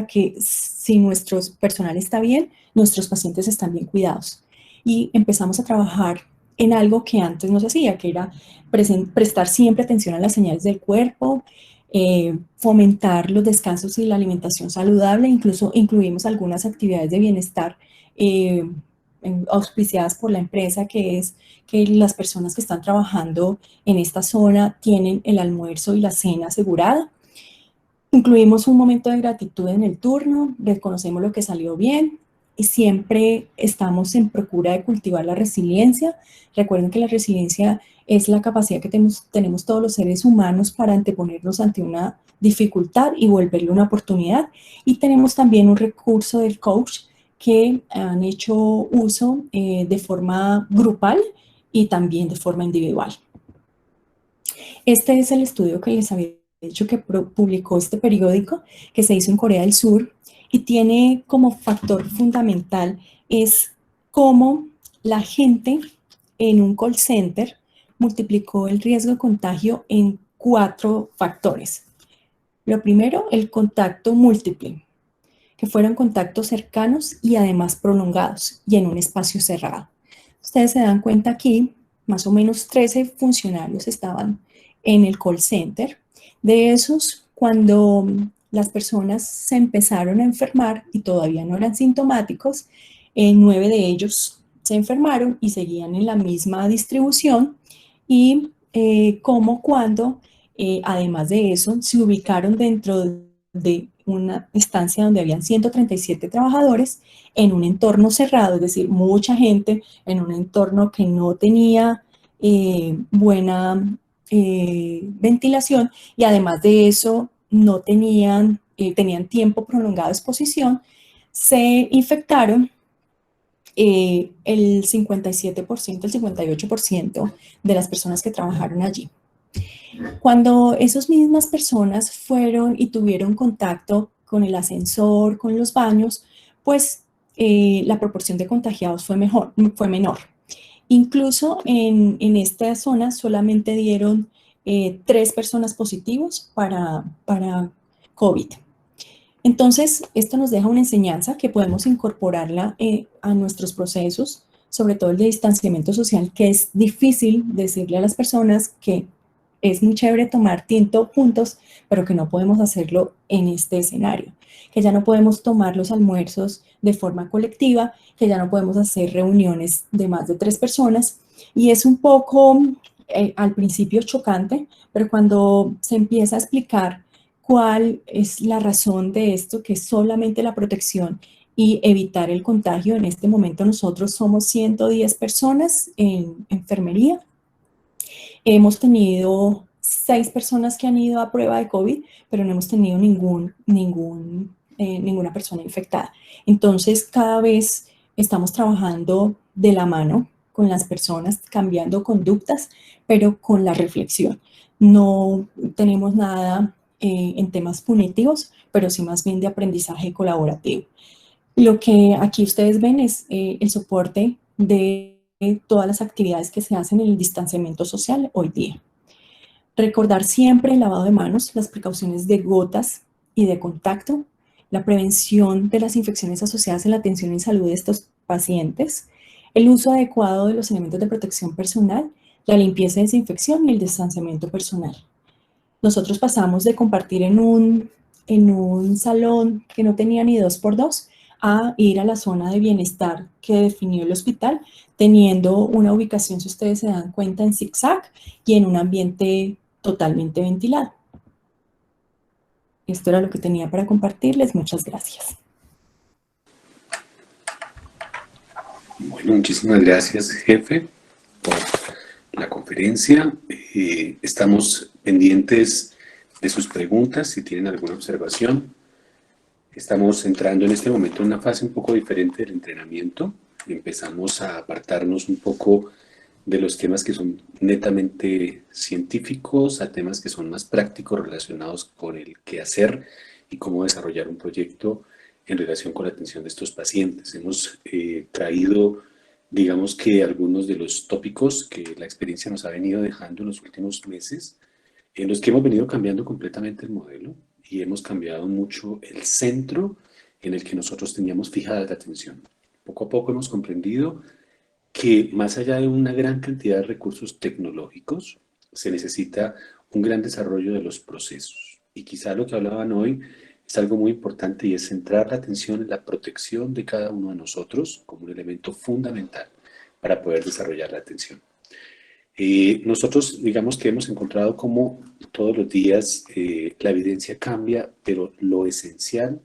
que si nuestro personal está bien, nuestros pacientes están bien cuidados. Y empezamos a trabajar en algo que antes no se hacía, que era prestar siempre atención a las señales del cuerpo, fomentar los descansos y la alimentación saludable, incluso incluimos algunas actividades de bienestar auspiciadas por la empresa, que es que las personas que están trabajando en esta zona tienen el almuerzo y la cena asegurada. Incluimos un momento de gratitud en el turno, reconocemos lo que salió bien y siempre estamos en procura de cultivar la resiliencia. Recuerden que la resiliencia es la capacidad que tenemos todos los seres humanos para anteponernos ante una dificultad y volverle una oportunidad. Y tenemos también un recurso del coach que han hecho uso de forma grupal y también de forma individual. Este es el estudio que les había dicho que publicó este periódico, que se hizo en Corea del Sur, y tiene como factor fundamental es cómo la gente en un call center multiplicó el riesgo de contagio en 4 factores. Lo primero, el contacto múltiple, que fueron contactos cercanos y además prolongados y en un espacio cerrado. Ustedes se dan cuenta aquí, más o menos 13 funcionarios estaban en el call center. De esos, cuando las personas se empezaron a enfermar y todavía no eran sintomáticos, 9 de ellos se enfermaron y seguían en la misma distribución y como cuando, además de eso, se ubicaron dentro de una estancia donde habían 137 trabajadores en un entorno cerrado, es decir, mucha gente en un entorno que no tenía buena ventilación y además de eso no tenían, tenían tiempo prolongado de exposición, se infectaron el 57%, el 58% de las personas que trabajaron allí. Cuando esas mismas personas fueron y tuvieron contacto con el ascensor, con los baños, pues la proporción de contagiados fue menor. Incluso en esta zona solamente dieron 3 personas positivos para COVID. Entonces, esto nos deja una enseñanza que podemos incorporarla a nuestros procesos, sobre todo el de distanciamiento social, que es difícil decirle a las personas que es muy chévere tomar tinto juntos, pero que no podemos hacerlo en este escenario, que ya no podemos tomar los almuerzos de forma colectiva, que ya no podemos hacer reuniones de más de 3 personas, y es un poco al principio chocante, pero cuando se empieza a explicar cuál es la razón de esto, que es solamente la protección y evitar el contagio. En este momento nosotros somos 110 personas en enfermería. Hemos tenido 6 personas que han ido a prueba de COVID, pero no hemos tenido ninguna persona infectada. Entonces, cada vez estamos trabajando de la mano con las personas, cambiando conductas, pero con la reflexión. No tenemos nada en temas punitivos, pero sí más bien de aprendizaje colaborativo. Lo que aquí ustedes ven es el soporte de todas las actividades que se hacen en el distanciamiento social hoy día. Recordar siempre el lavado de manos, las precauciones de gotas y de contacto, la prevención de las infecciones asociadas en la atención y salud de estos pacientes, el uso adecuado de los elementos de protección personal, la limpieza y desinfección y el distanciamiento personal. Nosotros pasamos de compartir en un salón que no tenía ni 2x2 a ir a la zona de bienestar que definió el hospital, teniendo una ubicación, si ustedes se dan cuenta, en zigzag y en un ambiente totalmente ventilado. Esto era lo que tenía para compartirles. Muchas gracias. Bueno, muchísimas gracias, jefe, por la conferencia. Estamos pendientes de sus preguntas, si tienen alguna observación. Estamos entrando en este momento en una fase un poco diferente del entrenamiento. Empezamos a apartarnos un poco de los temas que son netamente científicos a temas que son más prácticos relacionados con el qué hacer y cómo desarrollar un proyecto en relación con la atención de estos pacientes. Hemos traído, digamos que algunos de los tópicos que la experiencia nos ha venido dejando en los últimos meses, en los que hemos venido cambiando completamente el modelo y hemos cambiado mucho el centro en el que nosotros teníamos fijada la atención. Poco a poco hemos comprendido que más allá de una gran cantidad de recursos tecnológicos, se necesita un gran desarrollo de los procesos. Y quizá lo que hablaban hoy es algo muy importante y es centrar la atención en la protección de cada uno de nosotros como un elemento fundamental para poder desarrollar la atención. Nosotros, digamos que hemos encontrado como todos los días la evidencia cambia, pero lo esencial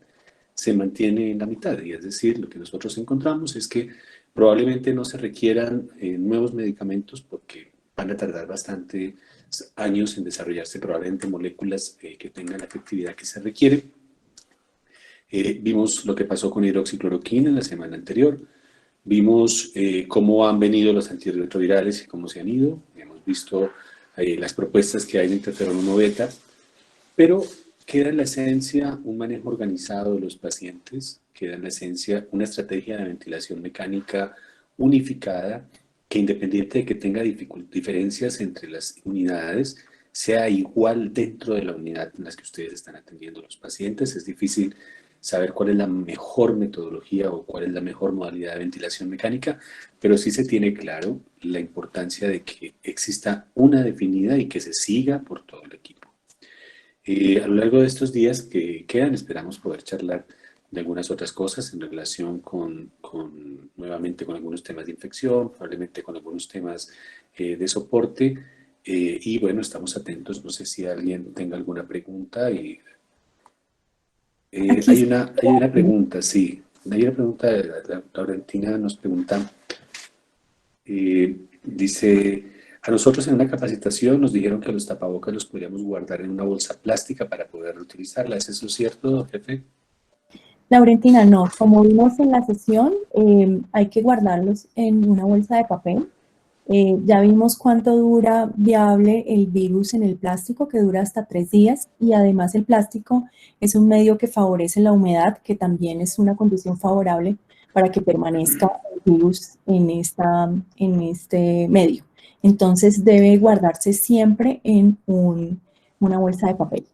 se mantiene en la mitad. Y es decir, lo que nosotros encontramos es que probablemente no se requieran nuevos medicamentos porque van a tardar bastante años en desarrollarse probablemente moléculas que tengan la efectividad que se requiere. Vimos lo que pasó con hidroxicloroquina en la semana anterior. Vimos cómo han venido los antirretrovirales y cómo se han ido. Hemos visto las propuestas que hay de interferón 1 beta, pero queda en la esencia un manejo organizado de los pacientes, queda en la esencia una estrategia de ventilación mecánica unificada que, independiente de que tenga diferencias entre las unidades, sea igual dentro de la unidad en la que ustedes están atendiendo a los pacientes. Es difícil saber cuál es la mejor metodología o cuál es la mejor modalidad de ventilación mecánica, pero sí se tiene claro la importancia de que exista una definida y que se siga por todo el equipo. A lo largo de estos días que quedan, esperamos poder charlar de algunas otras cosas en relación nuevamente con algunos temas de infección, probablemente con algunos temas de soporte. Y bueno, estamos atentos, no sé si alguien tenga alguna pregunta. Aquí Hay una pregunta, sí. Hay una pregunta, Laurentina nos pregunta, dice, a nosotros en una capacitación nos dijeron que los tapabocas los podríamos guardar en una bolsa plástica para poder reutilizarla. ¿Es eso cierto, jefe? Laurentina, no, como vimos en la sesión, hay que guardarlos en una bolsa de papel. Ya vimos cuánto dura viable el virus en el plástico, que dura hasta 3 días, y además el plástico es un medio que favorece la humedad, que también es una condición favorable para que permanezca el virus en este medio. Entonces debe guardarse siempre en una bolsa de papel.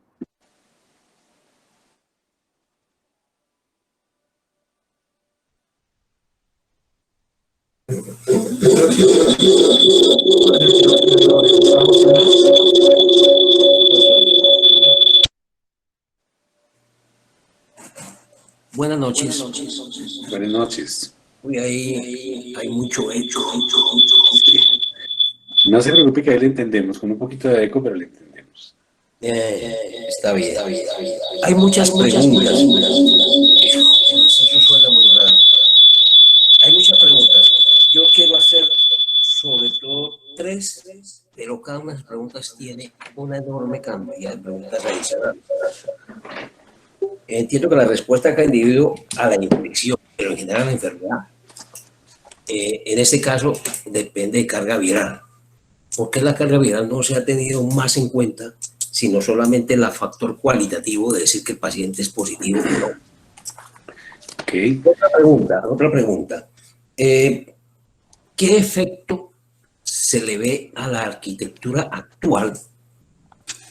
Buenas noches. Buenas noches. Uy, ahí hay mucho eco. No se preocupe que ahí le entendemos, con un poquito de eco, pero le entendemos. Está bien. Hay muchas preguntas. Eso suena muy raro. Hay muchas preguntas. Yo quiero hacer sobre todo 3, pero cada una de las preguntas tiene una enorme cantidad de preguntas adicionales. Entiendo que la respuesta de cada individuo a la infección, pero en general a la enfermedad, en este caso depende de carga viral. ¿Por qué la carga viral no se ha tenido más en cuenta, sino solamente el factor cualitativo de decir que el paciente es positivo o no? Ok. Otra pregunta. ¿Qué efecto se le ve a la arquitectura actual?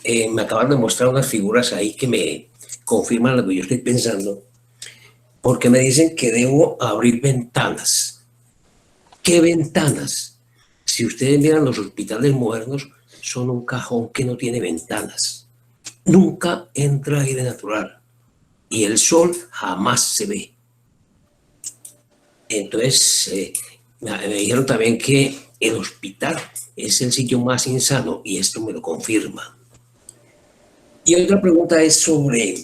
Me acaban de mostrar unas figuras ahí que me confirman lo que yo estoy pensando, porque me dicen que debo abrir ventanas. ¿Qué ventanas? Si ustedes miran los hospitales modernos, son un cajón que no tiene ventanas. Nunca entra aire natural y el sol jamás se ve. Entonces, me dijeron también que el hospital es el sitio más insano y esto me lo confirma. Y otra pregunta es sobre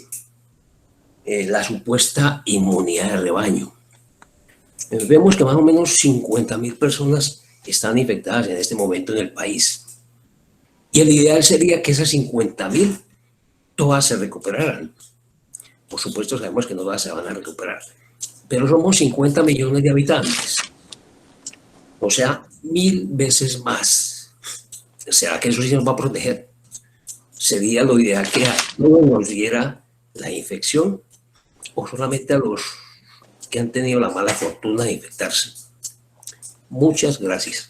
la supuesta inmunidad de rebaño. Vemos que más o menos 50.000 personas están infectadas en este momento en el país. Y el ideal sería que esas 50.000 todas se recuperaran. Por supuesto, sabemos que no todas se van a recuperar. Pero somos 50 millones de habitantes. O sea, 1000 veces más. ¿Será que eso sí nos va a proteger? Sería lo ideal que a todos nos diera la infección o solamente a los que han tenido la mala fortuna de infectarse. Muchas gracias.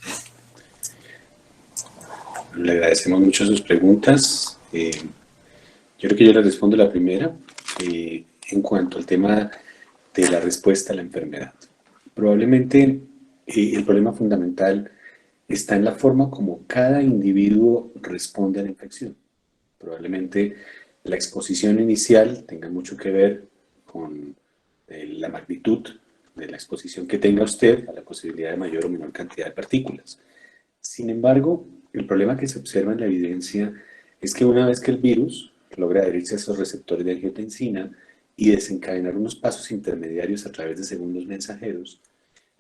Le agradecemos mucho sus preguntas. Yo creo que yo le respondo la primera en cuanto al tema de la respuesta a la enfermedad. Probablemente el problema fundamental está en la forma como cada individuo responde a la infección. Probablemente la exposición inicial tenga mucho que ver con la magnitud de la exposición que tenga usted a la posibilidad de mayor o menor cantidad de partículas. Sin embargo, el problema que se observa en la evidencia es que una vez que el virus logra adherirse a esos receptores de angiotensina y desencadenar unos pasos intermediarios a través de segundos mensajeros,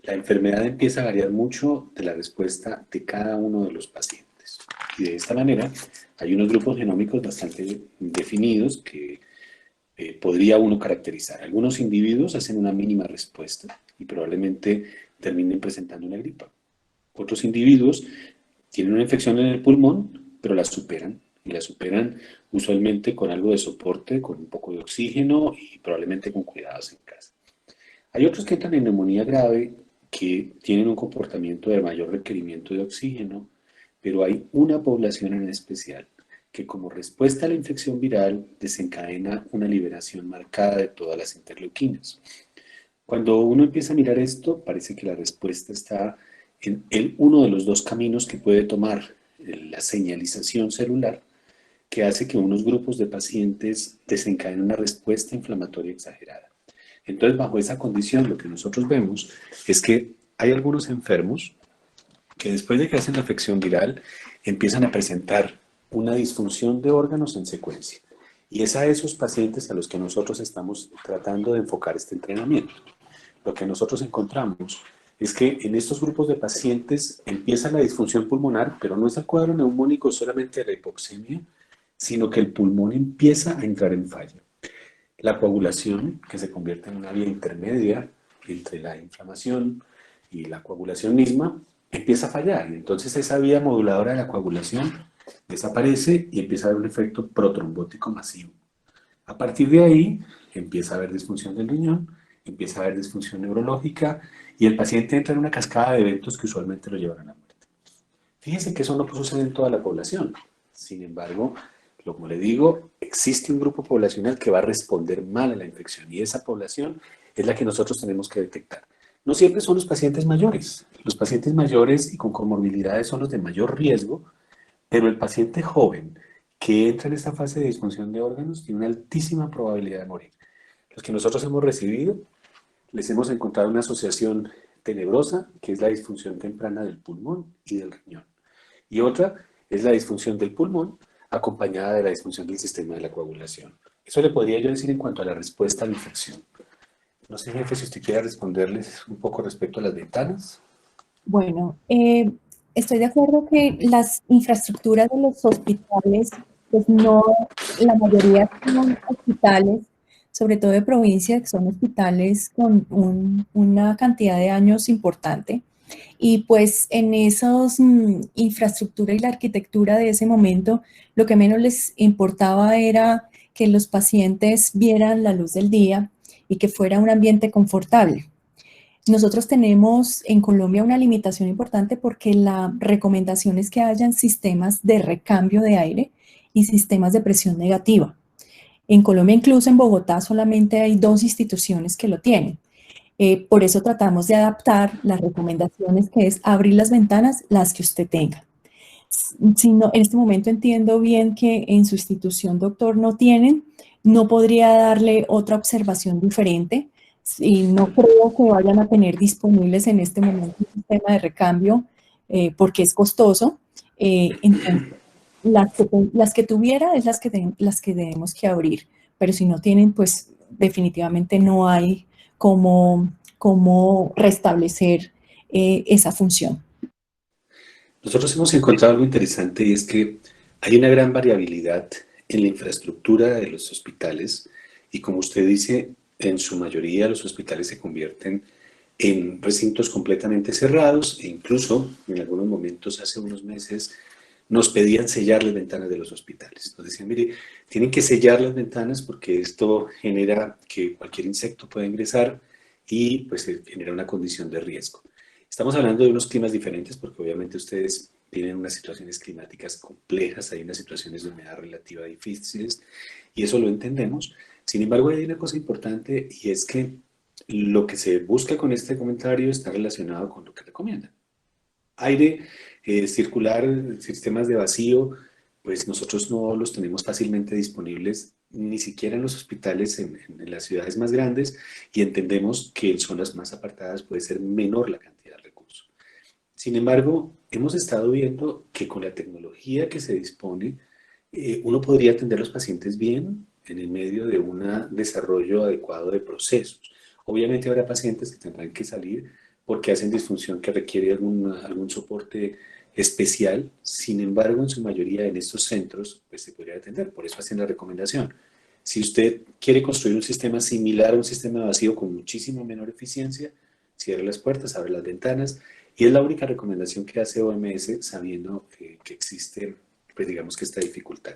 la enfermedad empieza a variar mucho de la respuesta de cada uno de los pacientes. Y de esta manera hay unos grupos genómicos bastante definidos que podría uno caracterizar. Algunos individuos hacen una mínima respuesta y probablemente terminen presentando una gripa. Otros individuos tienen una infección en el pulmón, pero la superan. Y la superan usualmente con algo de soporte, con un poco de oxígeno y probablemente con cuidados en casa. Hay otros que entran en neumonía grave que tienen un comportamiento de mayor requerimiento de oxígeno, pero hay una población en especial que como respuesta a la infección viral desencadena una liberación marcada de todas las interleuquinas. Cuando uno empieza a mirar esto, parece que la respuesta está en uno de los dos caminos que puede tomar la señalización celular, que hace que unos grupos de pacientes desencadenen una respuesta inflamatoria exagerada. Entonces, bajo esa condición, lo que nosotros vemos es que hay algunos enfermos que después de que hacen la afección viral, empiezan a presentar una disfunción de órganos en secuencia. Y es a esos pacientes a los que nosotros estamos tratando de enfocar este entrenamiento. Lo que nosotros encontramos es que en estos grupos de pacientes empieza la disfunción pulmonar, pero no es el cuadro neumónico solamente de la hipoxemia, sino que el pulmón empieza a entrar en falla. La coagulación, que se convierte en una vía intermedia entre la inflamación y la coagulación misma, empieza a fallar. Y entonces esa vía moduladora de la coagulación desaparece y empieza a haber un efecto protrombótico masivo. A partir de ahí empieza a haber disfunción del riñón, empieza a haber disfunción neurológica y el paciente entra en una cascada de eventos que usualmente lo llevan a la muerte. Fíjense que eso no sucede en toda la población. Sin embargo, como le digo, existe un grupo poblacional que va a responder mal a la infección y esa población es la que nosotros tenemos que detectar. No siempre son los pacientes mayores. Los pacientes mayores y con comorbilidades son los de mayor riesgo, pero el paciente joven que entra en esta fase de disfunción de órganos tiene una altísima probabilidad de morir. Los que nosotros hemos recibido, les hemos encontrado una asociación tenebrosa, que es la disfunción temprana del pulmón y del riñón. Y otra es la disfunción del pulmón acompañada de la disfunción del sistema de la coagulación. Eso le podría yo decir en cuanto a la respuesta a la infección. No sé, jefe, si usted quiere responderles un poco respecto a las ventanas. Bueno, estoy de acuerdo que las infraestructuras de los hospitales, pues no, la mayoría son hospitales, sobre todo de provincia, que son hospitales con una cantidad de años importante. Y pues en esas infraestructura y la arquitectura de ese momento, lo que menos les importaba era que los pacientes vieran la luz del día y que fuera un ambiente confortable. Nosotros tenemos en Colombia una limitación importante porque la recomendación es que hayan sistemas de recambio de aire y sistemas de presión negativa. En Colombia, incluso en Bogotá, solamente hay 2 instituciones que lo tienen. Por eso tratamos de adaptar las recomendaciones, que es abrir las ventanas, las que usted tenga. Si no, en este momento entiendo bien que en su institución, doctor, no tienen, no podría darle otra observación diferente y no creo que vayan a tener disponibles en este momento un sistema de recambio porque es costoso. Entonces, las que tuviera es las que tenemos que abrir, pero si no tienen, pues definitivamente no hay cómo restablecer esa función. Nosotros hemos encontrado algo interesante y es que hay una gran variabilidad en la infraestructura de los hospitales y como usted dice, en su mayoría los hospitales se convierten en recintos completamente cerrados e incluso en algunos momentos hace unos meses nos pedían sellar las ventanas de los hospitales. Nos decían, mire, tienen que sellar las ventanas porque esto genera que cualquier insecto pueda ingresar y pues genera una condición de riesgo. Estamos hablando de unos climas diferentes porque obviamente ustedes tienen unas situaciones climáticas complejas, hay unas situaciones de humedad relativa difíciles y eso lo entendemos. Sin embargo, hay una cosa importante y es que lo que se busca con este comentario está relacionado con lo que recomiendan. Aire circular, sistemas de vacío, pues nosotros no los tenemos fácilmente disponibles ni siquiera en los hospitales en las ciudades más grandes y entendemos que en zonas más apartadas puede ser menor la cantidad de recursos. Sin embargo, hemos estado viendo que con la tecnología que se dispone, uno podría atender a los pacientes bien en el medio de un desarrollo adecuado de procesos. Obviamente habrá pacientes que tendrán que salir porque hacen disfunción que requiere algún soporte especial. Sin embargo, en su mayoría en estos centros pues, se podría atender. Por eso hacen la recomendación. Si usted quiere construir un sistema similar a un sistema vacío con muchísimo menor eficiencia, cierre las puertas, abre las ventanas. Y es la única recomendación que hace OMS sabiendo que existe, pues digamos que esta dificultad.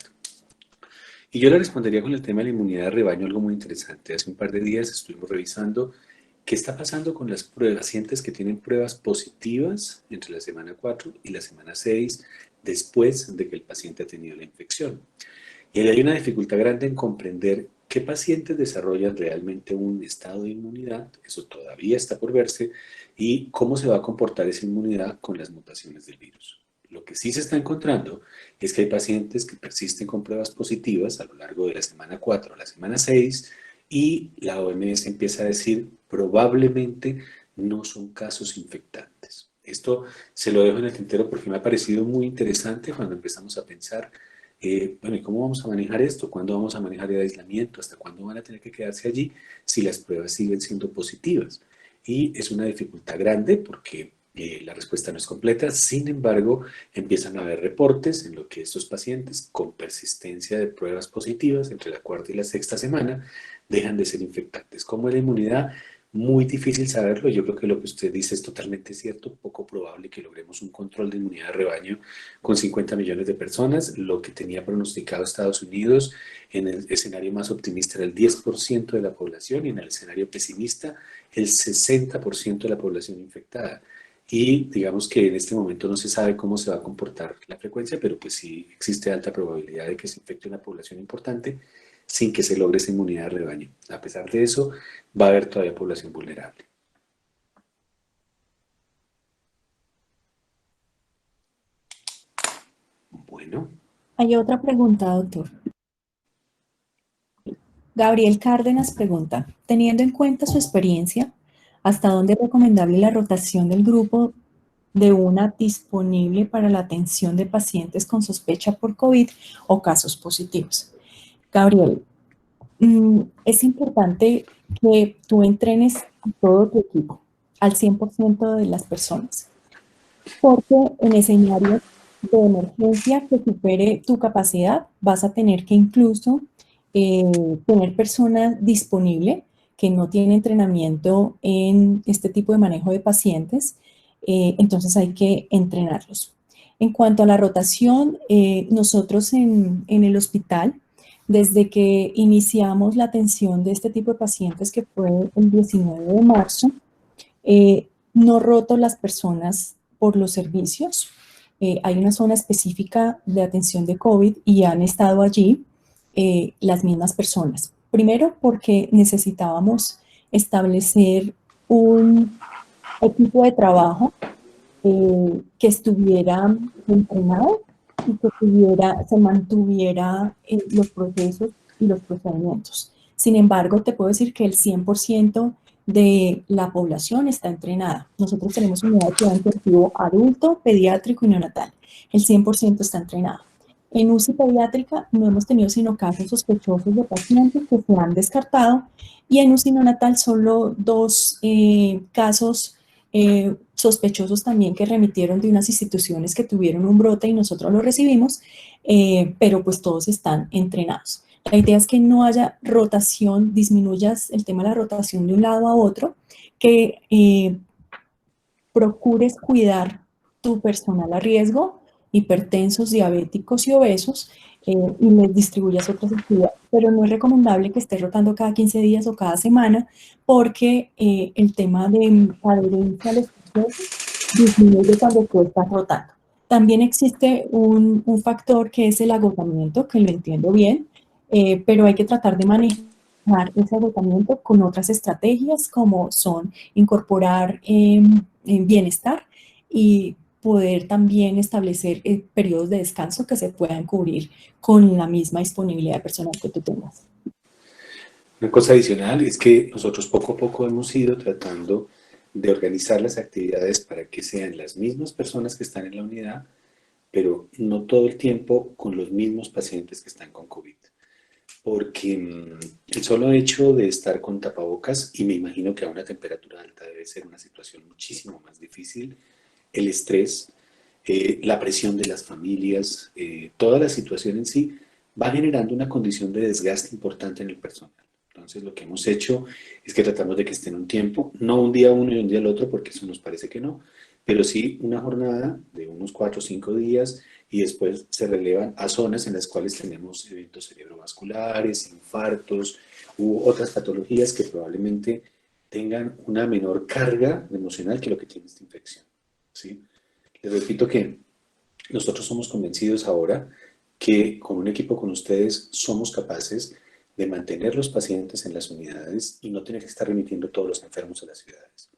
Y yo le respondería con el tema de la inmunidad de rebaño, algo muy interesante. Hace un par de días estuvimos revisando qué está pasando con las pacientes que tienen pruebas positivas entre la semana 4 y la semana 6 después de que el paciente ha tenido la infección. Y hay una dificultad grande en comprender qué pacientes desarrollan realmente un estado de inmunidad, eso todavía está por verse, y cómo se va a comportar esa inmunidad con las mutaciones del virus. Lo que sí se está encontrando es que hay pacientes que persisten con pruebas positivas a lo largo de la semana 4 a la semana 6 y la OMS empieza a decir probablemente no son casos infectantes. Esto se lo dejo en el tintero porque me ha parecido muy interesante cuando empezamos a pensar, bueno, ¿y cómo vamos a manejar esto? ¿Cuándo vamos a manejar el aislamiento? ¿Hasta cuándo van a tener que quedarse allí si las pruebas siguen siendo positivas? Y es una dificultad grande porque la respuesta no es completa. Sin embargo, empiezan a haber reportes en lo que estos pacientes con persistencia de pruebas positivas entre la cuarta y la sexta semana dejan de ser infectantes. Como la inmunidad, muy difícil saberlo. Yo creo que lo que usted dice es totalmente cierto. Poco probable que logremos un control de inmunidad de rebaño con 50 millones de personas. Lo que tenía pronosticado Estados Unidos en el escenario más optimista era el 10% de la población y en el escenario pesimista el 60% de la población infectada. Y digamos que en este momento no se sabe cómo se va a comportar la frecuencia, pero pues sí existe alta probabilidad de que se infecte una población importante sin que se logre esa inmunidad de rebaño. A pesar de eso, va a haber todavía población vulnerable. Bueno, Hay otra pregunta, doctor. Gabriel Cárdenas pregunta, teniendo en cuenta su experiencia, ¿hasta dónde es recomendable la rotación del grupo de una disponible para la atención de pacientes con sospecha por COVID o casos positivos? Gabriel, es importante que tú entrenes a todo tu equipo, al 100% de las personas, porque en escenarios de emergencia que supere tu capacidad, vas a tener que incluso tener personas disponibles que no tienen entrenamiento en este tipo de manejo de pacientes, entonces hay que entrenarlos. En cuanto a la rotación, nosotros en el hospital, desde que iniciamos la atención de este tipo de pacientes, que fue el 19 de marzo, no roto las personas por los servicios. Hay una zona específica de atención de COVID y han estado allí las mismas personas. Primero, porque necesitábamos establecer un equipo de trabajo que estuviera entrenado y que se mantuviera los procesos y los procedimientos. Sin embargo, te puedo decir que el 100% de la población está entrenada. Nosotros tenemos unidad de cuidado intensivo adulto, pediátrico y neonatal. El 100% está entrenado. En UCI pediátrica no hemos tenido sino casos sospechosos de pacientes que se han descartado y en UCI neonatal solo 2 casos sospechosos también que remitieron de unas instituciones que tuvieron un brote y nosotros lo recibimos, pero pues todos están entrenados. La idea es que no haya rotación, disminuyas el tema de la rotación de un lado a otro, que procures cuidar tu personal a riesgo, hipertensos, diabéticos y obesos, y les distribuyas otras actividades. Pero no es recomendable que estés rotando cada 15 días o cada semana, porque el tema de adherencia a los procesos disminuye cuando tú estás rotando. También existe un factor que es el agotamiento, que lo entiendo bien, pero hay que tratar de manejar ese agotamiento con otras estrategias como son incorporar bienestar y poder también establecer periodos de descanso que se puedan cubrir con la misma disponibilidad de personal que tú tengas. una cosa adicional es que nosotros poco a poco hemos ido tratando de organizar las actividades para que sean las mismas personas que están en la unidad, pero no todo el tiempo con los mismos pacientes que están con COVID. Porque el solo hecho de estar con tapabocas, y me imagino que a una temperatura alta debe ser una situación muchísimo más difícil, el estrés, la presión de las familias, toda la situación en sí va generando una condición de desgaste importante en el personal. Entonces lo que hemos hecho es que tratamos de que estén un tiempo, no un día uno y un día el otro, porque eso nos parece que no, pero sí una jornada de unos 4 o 5 días y después se relevan a zonas en las cuales tenemos eventos cerebrovasculares, infartos u otras patologías que probablemente tengan una menor carga emocional que lo que tiene esta infección. ¿Sí? Les repito que nosotros somos convencidos ahora que con un equipo con ustedes somos capaces de mantener los pacientes en las unidades y no tener que estar remitiendo todos los enfermos a las ciudades.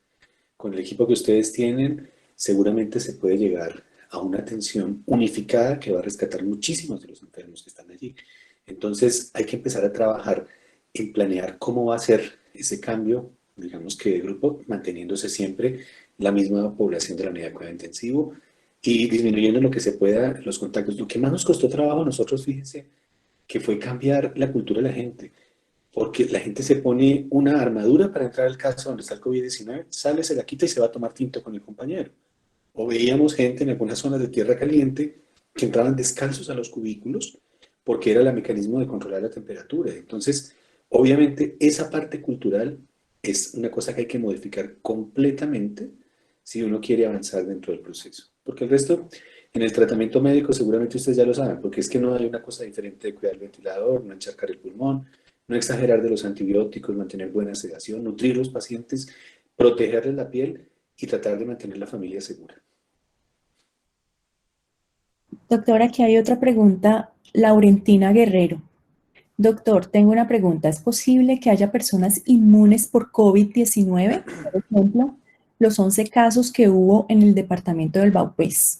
Con el equipo que ustedes tienen, seguramente se puede llegar a una atención unificada que va a rescatar muchísimos de los enfermos que están allí. Entonces hay que empezar a trabajar en planear cómo va a ser ese cambio, digamos que de grupo, manteniéndose siempre la misma población de la unidad de cuidado intensivo y disminuyendo lo que se pueda los contactos. Lo que más nos costó trabajo a nosotros, fíjense, que fue cambiar la cultura de la gente, porque la gente se pone una armadura para entrar al caso donde está el COVID-19, sale, se la quita y se va a tomar tinto con el compañero. O veíamos gente en algunas zonas de tierra caliente que entraban descalzos a los cubículos porque era el mecanismo de controlar la temperatura. Entonces, obviamente, esa parte cultural es una cosa que hay que modificar completamente si uno quiere avanzar dentro del proceso. Porque el resto, en el tratamiento médico, seguramente ustedes ya lo saben, porque es que no hay una cosa diferente de cuidar el ventilador, no encharcar el pulmón, no exagerar de los antibióticos, mantener buena sedación, nutrir los pacientes, protegerles la piel y tratar de mantener la familia segura. Doctora, aquí hay otra pregunta, Laurentina Guerrero. Doctor, tengo una pregunta. ¿Es posible que haya personas inmunes por COVID-19? Por ejemplo, los 11 casos que hubo en el departamento del Baupés.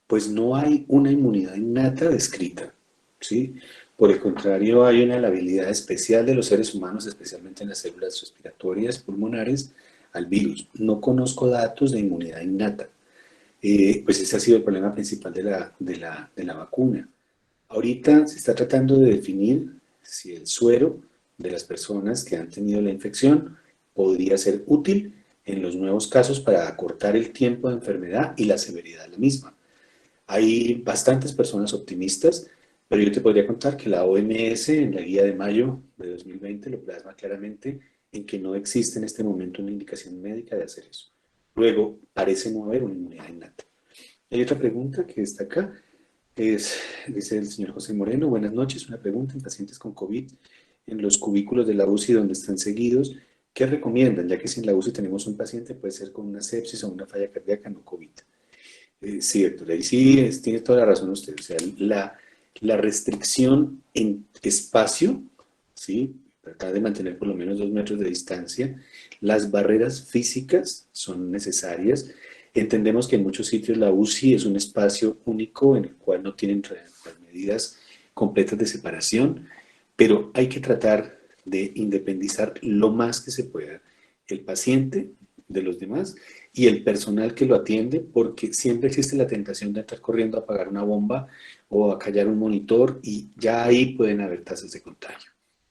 Pues no hay una inmunidad innata descrita, ¿sí? Por el contrario, hay una habilidad especial de los seres humanos, especialmente en las células respiratorias pulmonares, al virus. No conozco datos de inmunidad innata. Pues ese ha sido el problema principal de la vacuna. Ahorita se está tratando de definir si el suero de las personas que han tenido la infección podría ser útil en los nuevos casos para acortar el tiempo de enfermedad y la severidad de la misma. Hay bastantes personas optimistas, pero yo te podría contar que la OMS en la guía de mayo de 2020 lo plasma claramente en que no existe en este momento una indicación médica de hacer eso. Luego, parece no haber una inmunidad innata. Hay otra pregunta que está acá, dice el señor José Moreno, buenas noches, una pregunta en pacientes con COVID en los cubículos de la UCI donde están seguidos, ¿qué recomiendan? Ya que si en la UCI tenemos un paciente puede ser con una sepsis o una falla cardíaca, no COVID. Sí, doctora, y sí, tiene toda la razón usted. O sea, la restricción en espacio, ¿sí? Tratar de mantener por lo menos 2 metros de distancia. Las barreras físicas son necesarias. Entendemos que en muchos sitios la UCI es un espacio único en el cual no tienen las medidas completas de separación, pero hay que tratar de independizar lo más que se pueda el paciente de los demás y el personal que lo atiende, porque siempre existe la tentación de estar corriendo a apagar una bomba o a callar un monitor y ya ahí pueden haber tasas de contagio.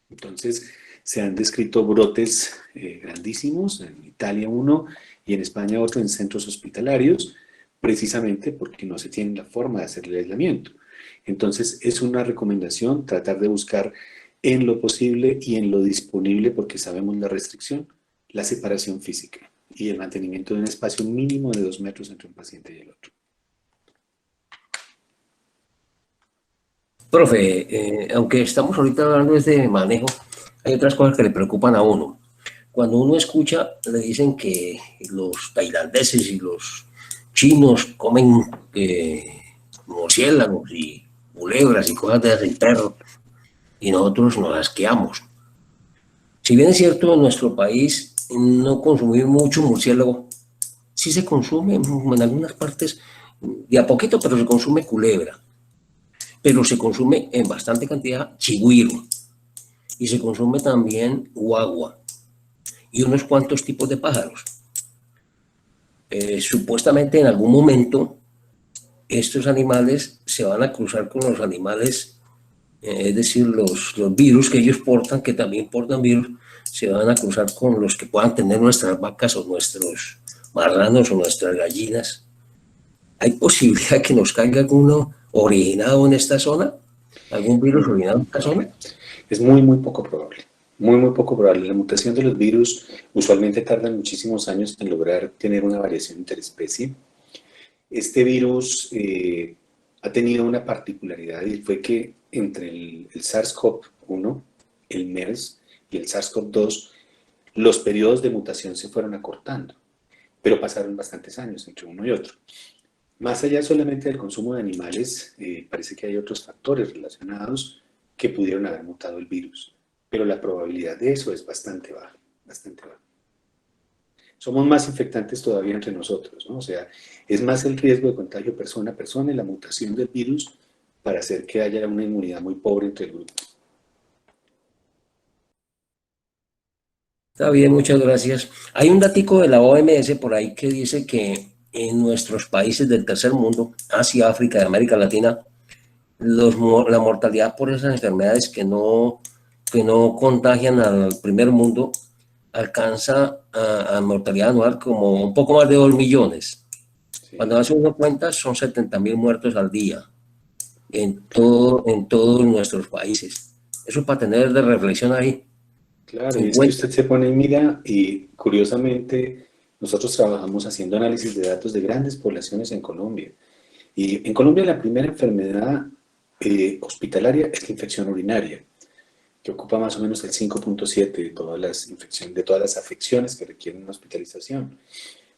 Entonces, se han descrito brotes grandísimos, en Italia uno y en España otro en centros hospitalarios, precisamente porque no se tiene la forma de hacer el aislamiento. Entonces, es una recomendación tratar de buscar en lo posible y en lo disponible, porque sabemos la restricción, la separación física y el mantenimiento de un espacio mínimo de 2 metros entre un paciente y el otro. Profe, aunque estamos ahorita hablando de manejo, hay otras cosas que le preocupan a uno. Cuando uno escucha, le dicen que los tailandeses y los chinos comen murciélagos y culebras y cosas de esas, y perros, y nosotros nos asqueamos. Si bien es cierto, en nuestro país no consumimos mucho murciélago, sí se consume en algunas partes, de a poquito, pero se consume culebra. Pero se consume en bastante cantidad chigüiro y se consume también guagua y unos cuantos tipos de pájaros. Supuestamente en algún momento estos animales se van a cruzar con los animales, es decir, los virus que ellos portan, que también portan virus, se van a cruzar con los que puedan tener nuestras vacas o nuestros marranos o nuestras gallinas. ¿Hay posibilidad que nos caiga alguno originado en esta zona? ¿Algún virus originado en esta zona? Es muy, muy poco probable. Muy, muy poco probable. La mutación de los virus usualmente tarda muchísimos años en lograr tener una variación interespecie. Este virus ha tenido una particularidad y fue que entre el SARS-CoV-1, el MERS y el SARS-CoV-2, los periodos de mutación se fueron acortando, pero pasaron bastantes años entre uno y otro. Más allá solamente del consumo de animales, parece que hay otros factores relacionados que pudieron haber mutado el virus, pero la probabilidad de eso es bastante baja, bastante baja. Somos más infectantes todavía entre nosotros, ¿no? O sea, es más el riesgo de contagio persona a persona y la mutación del virus para hacer que haya una inmunidad muy pobre entre el grupo. Está bien, muchas gracias. Hay un datico de la OMS por ahí que dice que en nuestros países del tercer mundo, Asia, África y América Latina, la mortalidad por esas enfermedades que no contagian al primer mundo alcanza a mortalidad anual como un poco más de 2 millones. Sí. Cuando hace uno cuenta, son 70.000 muertos al día en todos nuestros países. Eso para tener de reflexión ahí. Claro, y En es que cuenta. usted se pone y mira, y curiosamente nosotros trabajamos haciendo análisis de datos de grandes poblaciones en Colombia. Y en Colombia la primera enfermedad hospitalaria es la infección urinaria, que ocupa más o menos el 5.7 de todas las infecciones, de todas las afecciones que requieren una hospitalización.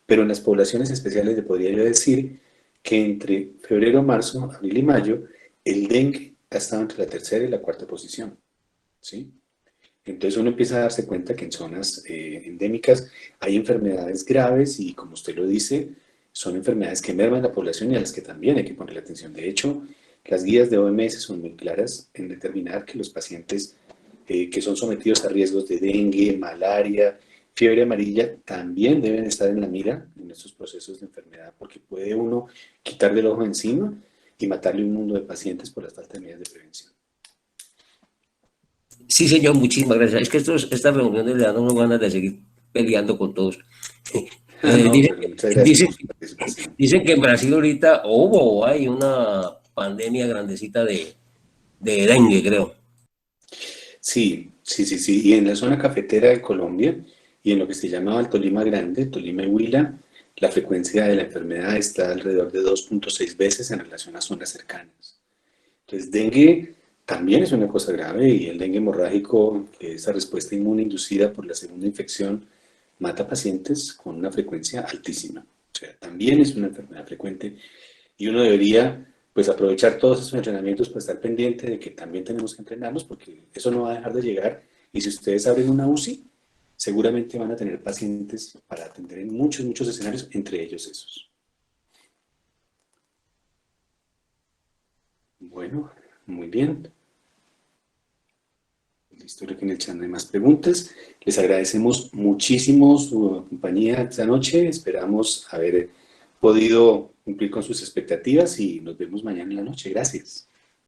Pero en las poblaciones especiales le podría yo decir que entre febrero, marzo, abril y mayo, el dengue ha estado entre la tercera y la cuarta posición, ¿sí? Entonces uno empieza a darse cuenta que en zonas endémicas hay enfermedades graves y, como usted lo dice, son enfermedades que merman la población y a las que también hay que ponerle atención. De hecho, las guías de OMS son muy claras en determinar que los pacientes que son sometidos a riesgos de dengue, malaria, fiebre amarilla, también deben estar en la mira en estos procesos de enfermedad, porque puede uno quitar del ojo encima y matarle un mundo de pacientes por las falta de medidas de prevención. Sí, señor, muchísimas gracias. Es que estas reuniones le dan a uno ganas de seguir peleando con todos. No, Dicen, pero muchas gracias dicen, por su participación. dicen que en Brasil ahorita hubo o hay una pandemia grandecita de dengue, creo. Sí, sí, sí, sí. Y en la zona cafetera de Colombia y en lo que se llamaba el Tolima Grande, Tolima y Huila, la frecuencia de la enfermedad está alrededor de 2.6 veces en relación a zonas cercanas. Entonces, dengue también es una cosa grave y el dengue hemorrágico, que es esa respuesta inmune inducida por la segunda infección, mata pacientes con una frecuencia altísima. O sea, también es una enfermedad frecuente y uno debería pues aprovechar todos esos entrenamientos para estar pendiente de que también tenemos que entrenarnos porque eso no va a dejar de llegar y si ustedes abren una UCI, seguramente van a tener pacientes para atender en muchos, muchos escenarios, entre ellos esos. Bueno, muy bien. Listo, creo que en el chat no hay más preguntas. Les agradecemos muchísimo su compañía esta noche. Esperamos haber podido cumplir con sus expectativas y nos vemos mañana en la noche. Gracias.